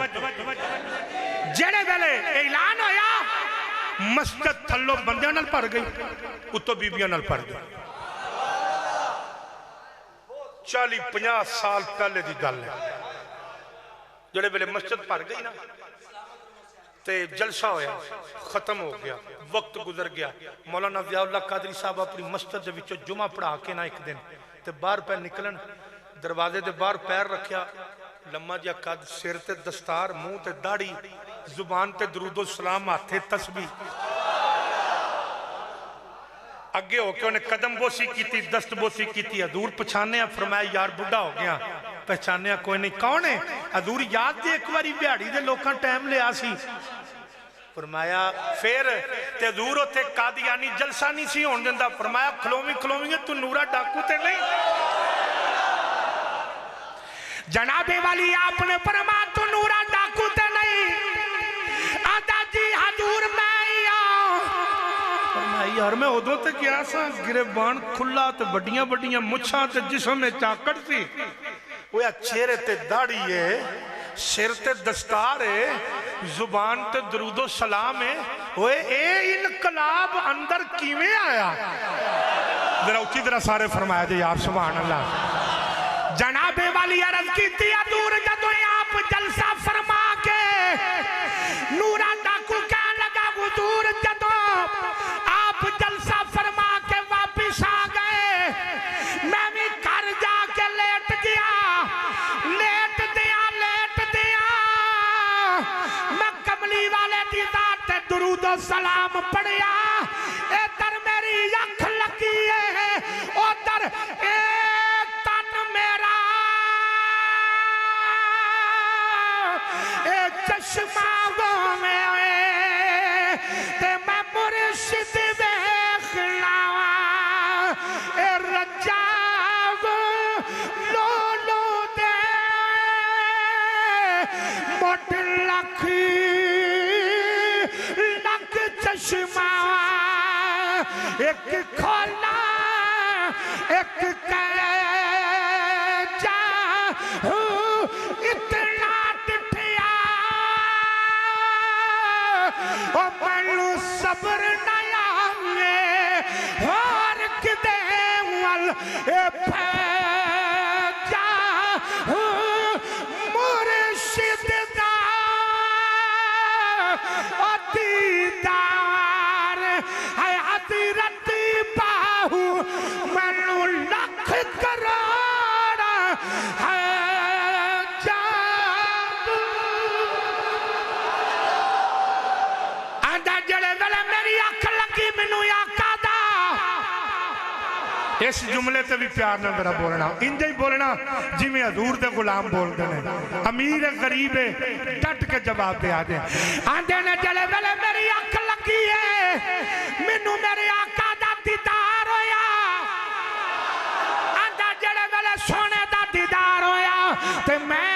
जेड़े वेले ऐलान होया मस्जिद थल्लो बंदियां नाल भर गई, उत्तों बीबियां नाल भर गई। 40-50 साल पहले की गल है। जेड़े वेले मस्जिद भर गई ना ते जलसा होया, खत्म हो गया, वक्त गुजर गया। मौलाना ज़ियाउल्लाह कादरी साहब अपनी मस्जिद दे विचों जुमा पढ़ा के ना एक दिन ते बाहर पे निकलन, दरवाजे दे बाहर पैर रखिया, लम्मा जिहा कद, सिर ते दस्तार, मुंह ते दाढ़ी, जुबान ते दरूदो सलाम, हाथे तस्बीह। अगे होके उन्हें कदम बोसी की, दस्त बोसी की। हजूर पछाने, फरमाया यार बुढ़ा हो गया। पहचानिया कोई नहीं, कौन है? हजूर याद दे एक बारी दिहाड़ी दे लोकां टाइम लिया सी। फरमाया फिर ते हजूर उत्थे कादियानी जलसा नहीं सी होण दिंदा। फरमाया खलोवी खलोवी तू नूरा डाकू ते नहीं। जनाबे वाली आपने फरमाया तू नूरा डाकू ते नहीं। आदा जी हजूर मैं यार मैं उदों ते गया सा, गिरबान खुला ते बड़ियां बड़ियां मुछां ते जिस्म में चाकड़ सी। वो चेहरे ते दाढ़ी है, सिर ते दस्तार है, जुबान ते दरूदो सलाम है। ओए ए इनकलाब अंदर किवें आया? जरा उच्ची तरह सारे फरमाया जी यार सुभान अल्लाह। जनाबे वाली अर्ज की दूर जदों आप जलसा फरमा के नूरा डाकू कह लगा हुजूर जदों आप जलसा फरमा के वापिस आ गए, मैं भी घर जाके लेट दिया। मैं कमली वाले दी जात दुरूद सलाम पढ़िया, इधर मेरी अख लगी है, उधर तन मेरा चश्मा गोवे ते मैं मुर्शिद वेखना ए रजा लो लो दे मोट लख लख चश्मा एक खोला एक कैचा इतना टिठिया ओ मैनू सब्र नया और किदे वल ए फैजा मुर्शिद दा ओ दीदार है हजरत बाहू मैनू लख करोड़ है आंदा जड़े वेले मेरी अख लगी मैनू आका दा। इस जुमले ते भी प्यार नाल मेरा बोलना इंज ही बोलना जिवें हजूर दे गुलाम बोलदे ने। अमीर है गरीब है डट के जवाब दे आदे आंदे ने जड़े वेले मेरी अख लगी है मैनू मेरे आका दा दीदार होया। आंदा जड़े वेले सोने दा दीदार होया ते मैं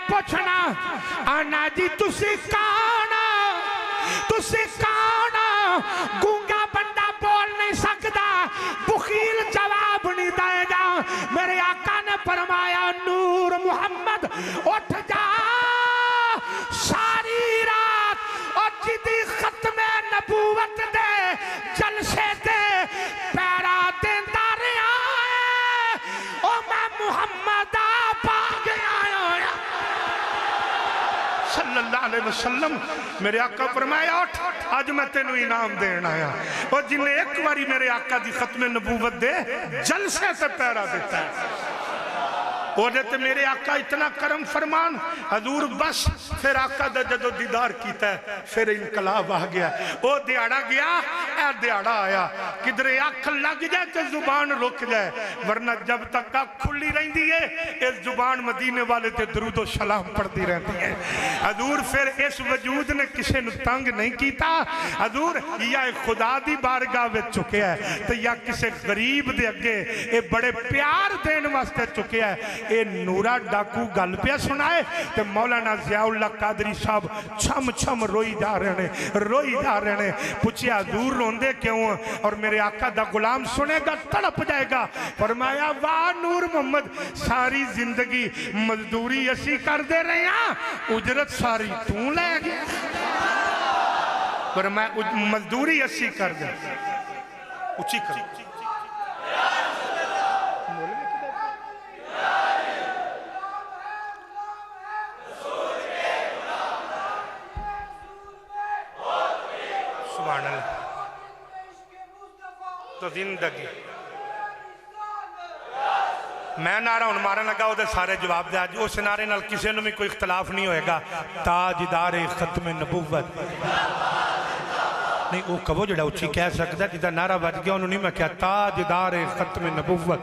पुछना आना जी तुसी कौन गूंगा बंदा बोल नहीं सकता बुखील जवाब नहीं देगा। मेरे आका ने फरमाया नूर मुहम्मद उठ जा सारी रात और जिदी खत्मे नबूवत दे जलसे ते पैरा देंदा रहा ओ मैं मुहम्मद आ पा गया सल्लल्लाहु अलैहि वसल्लम। मेरे आका फरमाया उठ आज मैं तेनू इनाम देन आया और जिन्हें एक बारी मेरे आका दी खत्मे नबूवत दे जलसे से पैरा देता है ओदे ते मेरे आका इतना करम फरमान हजूर बस फिर आका दा जदों दीदार कीता फिर इनकलाब आ गया। ओ दिहाड़ा गया ए दिहाड़ा आया किधरे अख लग जाए तो जुबान रुक जाए वरना जब तक अख खुली रही है इस जुबान मदीने वाले ते दरूदो सलाम पढ़ती रहती है। हजूर फिर इस वजूद ने किसी ने तंग नहीं किया हजूर या खुदा दी बारगाह में चुकया है तो या किसी गरीब दे अगे ये बड़े प्यार देने वास्ते चुकया है। ये नूरा डाकू गल पिया सुनाए तो मौलाना ज़ियाउल्लाह कादरी साहब छम छम रोई जा रहे ने पूछया हजूर रोंदे क्यों और मेरे आका दा गुलाम सुनेगा तड़प जाएगा। फरमाया वाह नूर मोहम्मद सारी जिंदगी मजदूरी असी करते रहे उजरत सारी तू ले गया पर मैं मजदूरी असी कर दे उची कर तो जिंदगी मैं नारा हूं मारन लगा वो सारे जवाब दे अज उस नारे नाल किसी भी कोई इख्तलाफ नहीं होएगा। ताजदार खत्म नबूवत नहीं वो कहो जो उची कह सकता जिदा नारा बज गया उन्होंने नहीं मैं क्या ताजदार खत्म नबूवत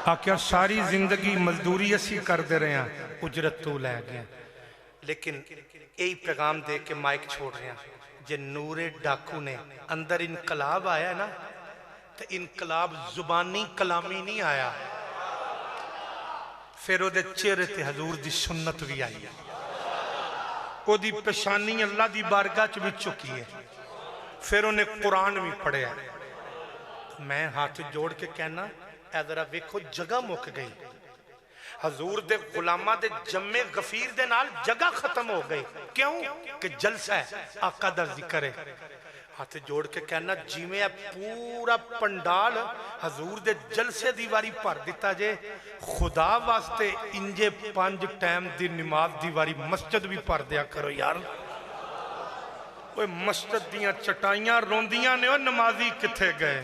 आख्या सारी जिंदगी मजदूरी असी करते रहे हैं उजरत तू लै गया। लेकिन यही पैगाम दे के माइक छोड़ रहे हैं जे नूरे डाकू ने अंदर इनकलाब आया ना तो इनकलाब जुबानी कलामी नहीं आया फिर ओदे चेहरे ते हजूर दी सुन्नत भी आई ओदी पेशानी अल्लाह दी बारगाह च भी चुकी है फिर उन्हें कुरान भी पढ़िया। मैं हाथ जोड़ के कहना ऐ जरा वेखो जगह मुक गई हजूर दे गुलामा दे जम्मे गफीर दे नाल जगह खत्म हो गई क्यों कि जलसा है आका दा जिक्र है। हाथ जोड़ के कहना जिवें पूरा पंडाल हजूर दे जलसे दी वारी भर दिता जे खुदा वास्ते इंजे 5 टाइम दी नमाज दी वारी मस्जिद भी भर दिया करो यार। ओए मस्जिद दियां चटाइयां रोंदियां ने ओ नमाजी किथे गए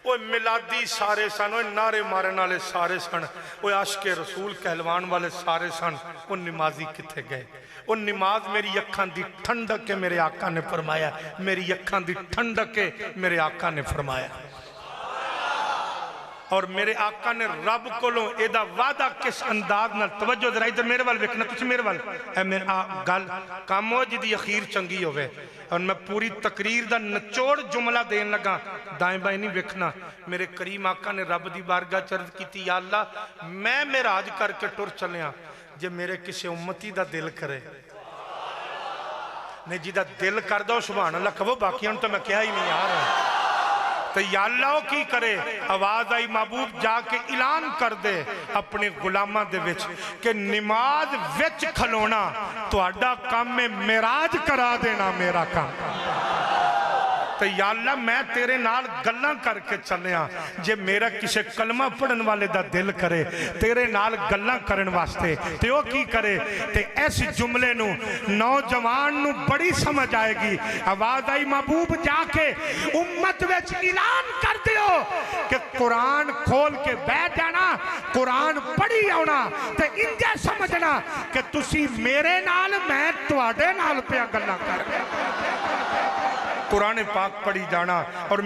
वो मिलादी सारे सन वो नारे मारन वाले सारे सन वो आशिके रसूल कहलवान वाले सारे सन वो नमाजी किथे गए। वो नमाज मेरी अखां दी ठंडक के मेरे आका ने फरमाया मेरी अखां दी ठंडक के मेरे आका ने फरमाया। اور میرے آقا نے رب کولوں ایدہ وعدہ کس انداز نال توجہ ذرا ادھر میرے وال ویکھنا تسی میرے وال اے میرا گل کام ہو جدی اخیر چنگی ہوئے اور میں پوری تقریر دا نچوڑ جملہ دین لگا دائیں بائیں نہیں ویکھنا میرے کریم آقا نے رب دی بارگاہ چرد کی تھی یا اللہ میں معراج کر کے ٹر چلیاں جے میرے کسی امتی دا دل کرے نہیں جی دا دل کر دو سبحان اللہ کہو باقیاں تو میں کیا ہی نہیں آ رہا تو یا اللہ کی کرے آواز آئی محبوب جا کے اعلان کر دے اپنے غلامہ دے وچ کہ نماز وچ کھلونا تو اڈا کام میں معراج کرا دینا میرا کام تو یا اللہ میں تیرے نال گلاں کر کے چلیا جے میرا کسے کلمہ پڑھن والے دا دل کرے تیرے نال گلاں کرن واسطے تے وہ کی کرے تے ایس جملے نو نوجوان نو بڑی سمجھ آئے گی آواز آئی محبوب جا کے امت وچ اعلان کر دیو کہ قرآن کھول کے بیٹھ جانا قرآن پڑھی آنا تے انجے سمجھنا کہ تسی میرے نال میں تواڈے نال پیا گلاں کر قرآن پاک پڑھی جانا اور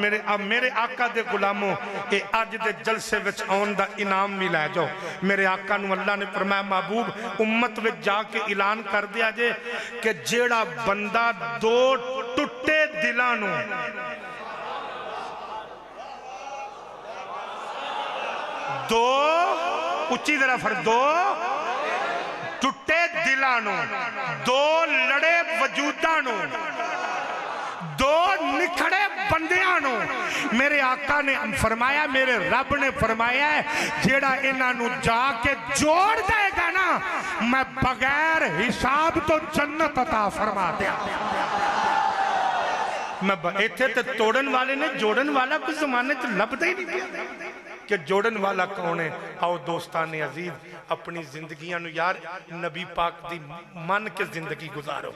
میرے آقا دے غلاموں اے آج دے جلسے وچ آن دا انعام ملا جو میرے آقا نو اللہ نے فرمایا محبوب امت وچ جا کے اعلان کر دیا جے کہ جیڑا بندہ دو ٹوٹے دلانو دو اچھی ذرا فر دو ٹوٹے دلانو دو لڑے وجودانو دو نکھڑے بندیانو میرے آقا نے فرمایا میرے رب نے فرمایا ہے جیڑا انہوں جا کے جوڑ دے گا نا میں بغیر حساب تو جنت عطا فرما دیا میں ایتھے تے توڑن والے نے جوڑن والا کچھ زمانے تے لب دے ہی نہیں دیا کہ جوڑن والا کون ہے آؤ دوستان عزیز اپنی زندگیاں نو یار نبی پاک دی من کے زندگی گزارو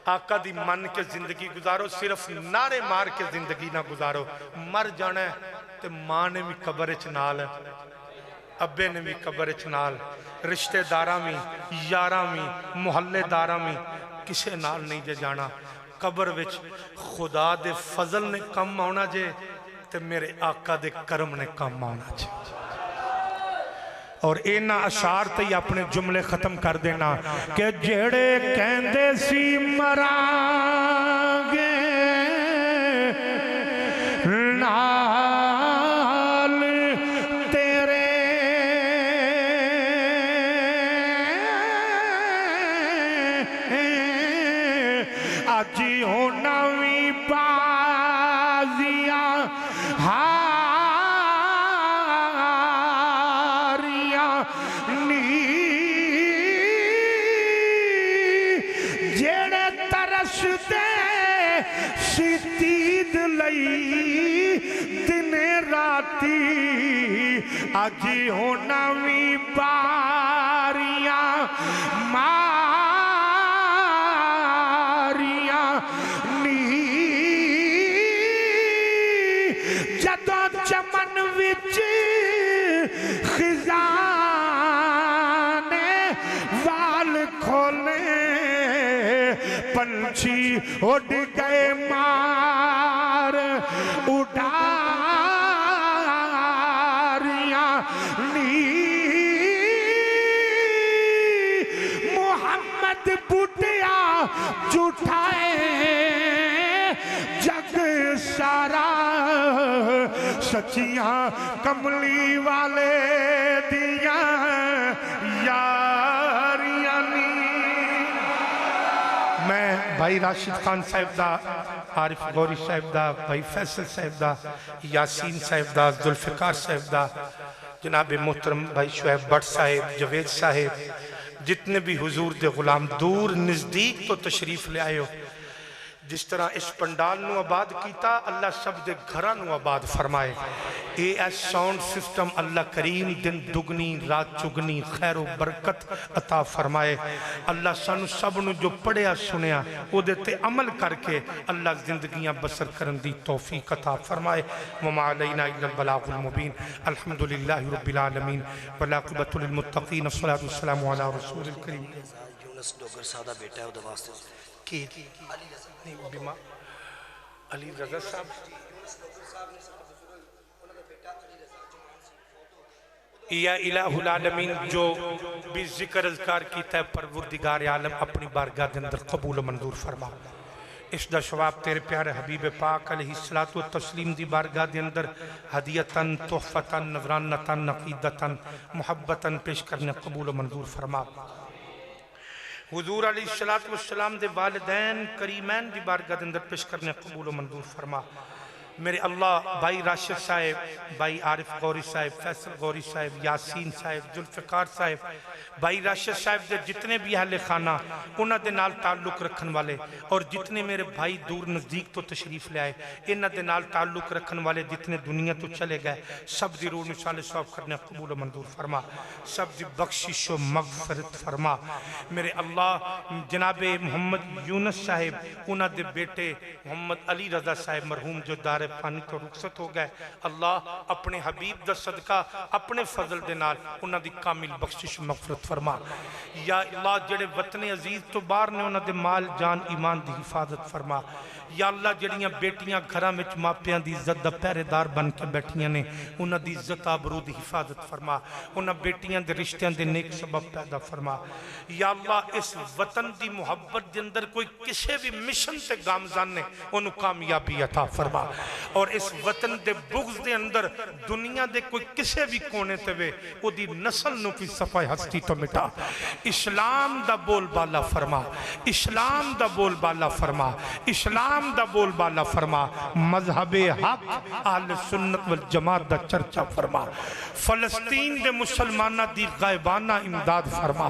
آقا دی من کے زندگی گزارو صرف نعرے مار کے زندگی نہ گزارو مر جانا ہے تے ماں نے بھی قبر چنال ابے نے بھی قبر چنال رشتہ داراں میں یاراں میں محلے داراں میں کسے نال نہیں جے جانا قبر وچ خدا دے فضل نے کم آنا جے تے میرے آقا دے کرم نے کم آنا جے اور اینا اشعار تے اپنے جملے ختم کر دینا کہ جڑے کہندے سی مرانگے نال تیرے آجی ہونا وی بازیاں آجی ہونا وی باریاں ماریاں نی جدوں چمن وچ خزانے وال کھولے پنچھی اڑ گئے مار محمد بٹیا جھوٹائے جگ سارا سچیاں کملی والے دیاں یاریاں نی میں بھائی راشد خان صاحب دا عارف غوری صاحب دا بھائی فیصل صاحب دا یاسین صاحب دا ذوالفقار صاحب دا جناب محترم بھائی شعیب بٹ صاحب جوید صاحب جتنے بھی حضور دے غلام دور نزدیک تو تشریف لے آئے ہو جس طرح اس پنڈال نو آباد کیتا اللہ سب دے گھراں نو آباد فرمائے اے ایس ساؤنڈ سسٹم اللہ کریم دن دگنی رات چگنی خیر و برکت عطا فرمائے اللہ سانو سب نو جو پڑھیا سنیا او دیتے عمل کر کے اللہ زندگیاں بسر کرن دی توفیق عطا فرمائے وما علینا الا البلاغ المبین الحمدللہ رب العالمین والعاقبۃ للمتقین الصلاۃ والسلام علی رسول الکریم یونس ڈوگر سادہ بیٹا ہے او دواستے کی علی رضا صاحب یا الہ العالمین جو بھی ذکر اذکار کیتا ہے پروردگار عالم اپنی بارگاہ دے اندر قبول و منظور فرما اس دا ثواب تیرے پیارے حبیب پاک علیہ الصلوۃ والتسلیم دی بارگاہ دے اندر ہدیتاً تحفتاً نذرانتاً عقیدتاً محبتاً پیش کرنے قبول و منظور فرما حضور علیہ السلام دے والدین کریمین دی بارگاہ دے اندر پیش کرنے قبول و منظور فرما میرے اللہ بھائی راشد صاحب بھائی عارف غوری صاحب فیصل غوری صاحب یاسین صاحب ذوالفقار صاحب بھائی راشد صاحب دے جتنے بھی اہل خانہ انہاں دے نال تعلق رکھن والے اور جتنے میرے بھائی دور نزدیک تو تشریف لے آئے انہاں دے نال تعلق رکھن والے جتنے دنیا تو چلے گئے سب دی روح نشان ثواب کرنے قبول و منظور فرما سب دی بخشش و مغفرت فرما میرے اللہ جناب محمد یونس صاحب انہاں دے بیٹے محمد علی رضا صاحب مرحوم جو دار پانی تو رخصت ہو گئے اللہ اپنے حبیب دا صدقہ اپنے فضل دے نال انہاں دی کامل بخشش مغفرت فرما یا اللہ جڑے وطن عزیز تو باہر نے انہاں دے مال جان ایمان دی حفاظت فرما یا اللہ جڑیاں بیٹیاں گھراں وچ ماپیاں دی عزت دا پہرے دار بن کے بیٹھیاں نے انہاں دی عزت آبرو دی حفاظت فرما انہاں بیٹیاں دے رشتیاں دے نیک سبب پیدا فرما یا اللہ اس وطن دی محبت دے اندر کوئی کسے بھی مشن تے گامزن نے انہوں کامیابی عطا فرما اور اس وطن دے بغض دے اندر دنیا دے کوئی کسے بھی کونے تے وے او دی نسل نو کی صفائی ہستی تو مٹا اسلام دا بول بالا فرما اسلام دا بول بالا فرما اسلام دا بول بالا فرما مذہب حق اہل سنت والجماعت دا چرچا فرما فلسطین دے مسلمانہ دی غائبانہ امداد فرما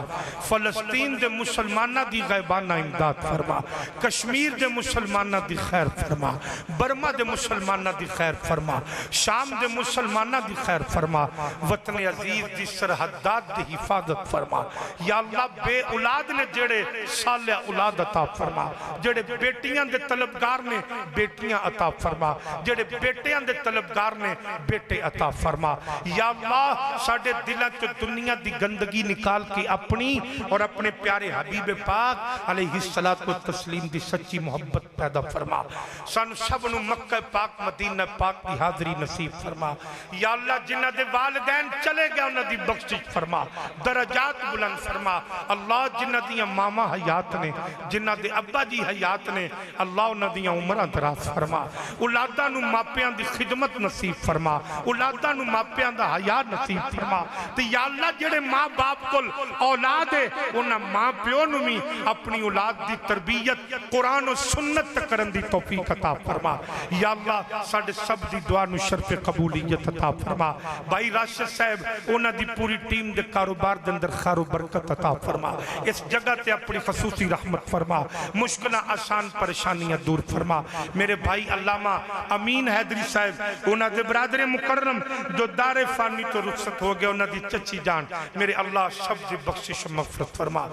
فلسطین دے مسلمانہ دی غائبانہ امداد فرما کشمیر دے مسلمانہ دی خیر فرما برما دے مسلمانہ دی خیر فرما شام دے مسلمانہ دی خیر فرما وطن عزیز دی سرحدات دی حفاظت فرما یا اللہ بے اولاد نے جڑے صالح اولاد عطا فرما جڑے بیٹیاں دے طلبگار نے بیٹیاں عطا فرما جڑے بیٹیاں دے طلبگار نے بیٹے عطا فرما یا اللہ ساڑھے دلہ چو دنیا دی گندگی نکال کے اپنی اور اپنے پیارے حبیب پاک علیہ الصلوۃ والتسلیم دی سچی محبت پیدا فرما سانو سب نو مکہ پاک مدینہ پاک کی حاضری نصیب فرما یا اللہ جنہ دے والدین چلے گئے انہ دی بخشش فرما درجات بلند فرما اللہ جنہ دیا ماما حیات نے جنہ دے ابا جی حیات نے اللہ انہ دیا عمرہ دراز فرما اولادہ نو ماپیاں دی خدمت نصیب فرما اولادہ نو ماپیاں دا حیات نصیب فرما تو یا اللہ جڑے ماں باپ کل اولاد ہے انہ ماں پیو نمی اپنی اولاد دی تربیت قرآن و سنت کرن دی توفیق عطا فرما یا اللہ ساڑھے سب دی دعا نو شرف قبولیت عطا فرما بھائی راشد صاحب انہ دی پوری ٹیم دے کاروبار دے اندر خیر و برکت عطا فرما اس جگہ تے اپنی خصوصی رحمت فرما مشکلہ آسان پریشانیاں دور فرما میرے بھائی علامہ امین حیدری صاحب انہ دے برادر مکرم جو دار فانی تو رخصت ہو گئے انہ دی چچی جان میرے اللہ سب دی بخشش و مغفرت فرما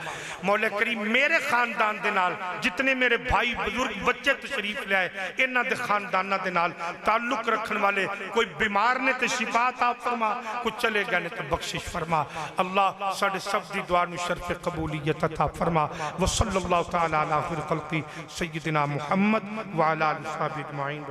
مولا کریم میرے خاندان دے نال جتنے میرے بھائی بزرگ بچے تشریف لے آئے انہ دے خاندانہ دے نال تعلق رکھن والے کوئی بیمار نے تے شفا عطا فرما کچھ چلے گئے نے تے بخشش فرما اللہ ساڑھے سب دی دعا نو شرف قبولیت عطا فرما وصلی اللہ تعالی علی خیر خلقی سیدنا محمد وعلی آلہ وصحبہ اجمعین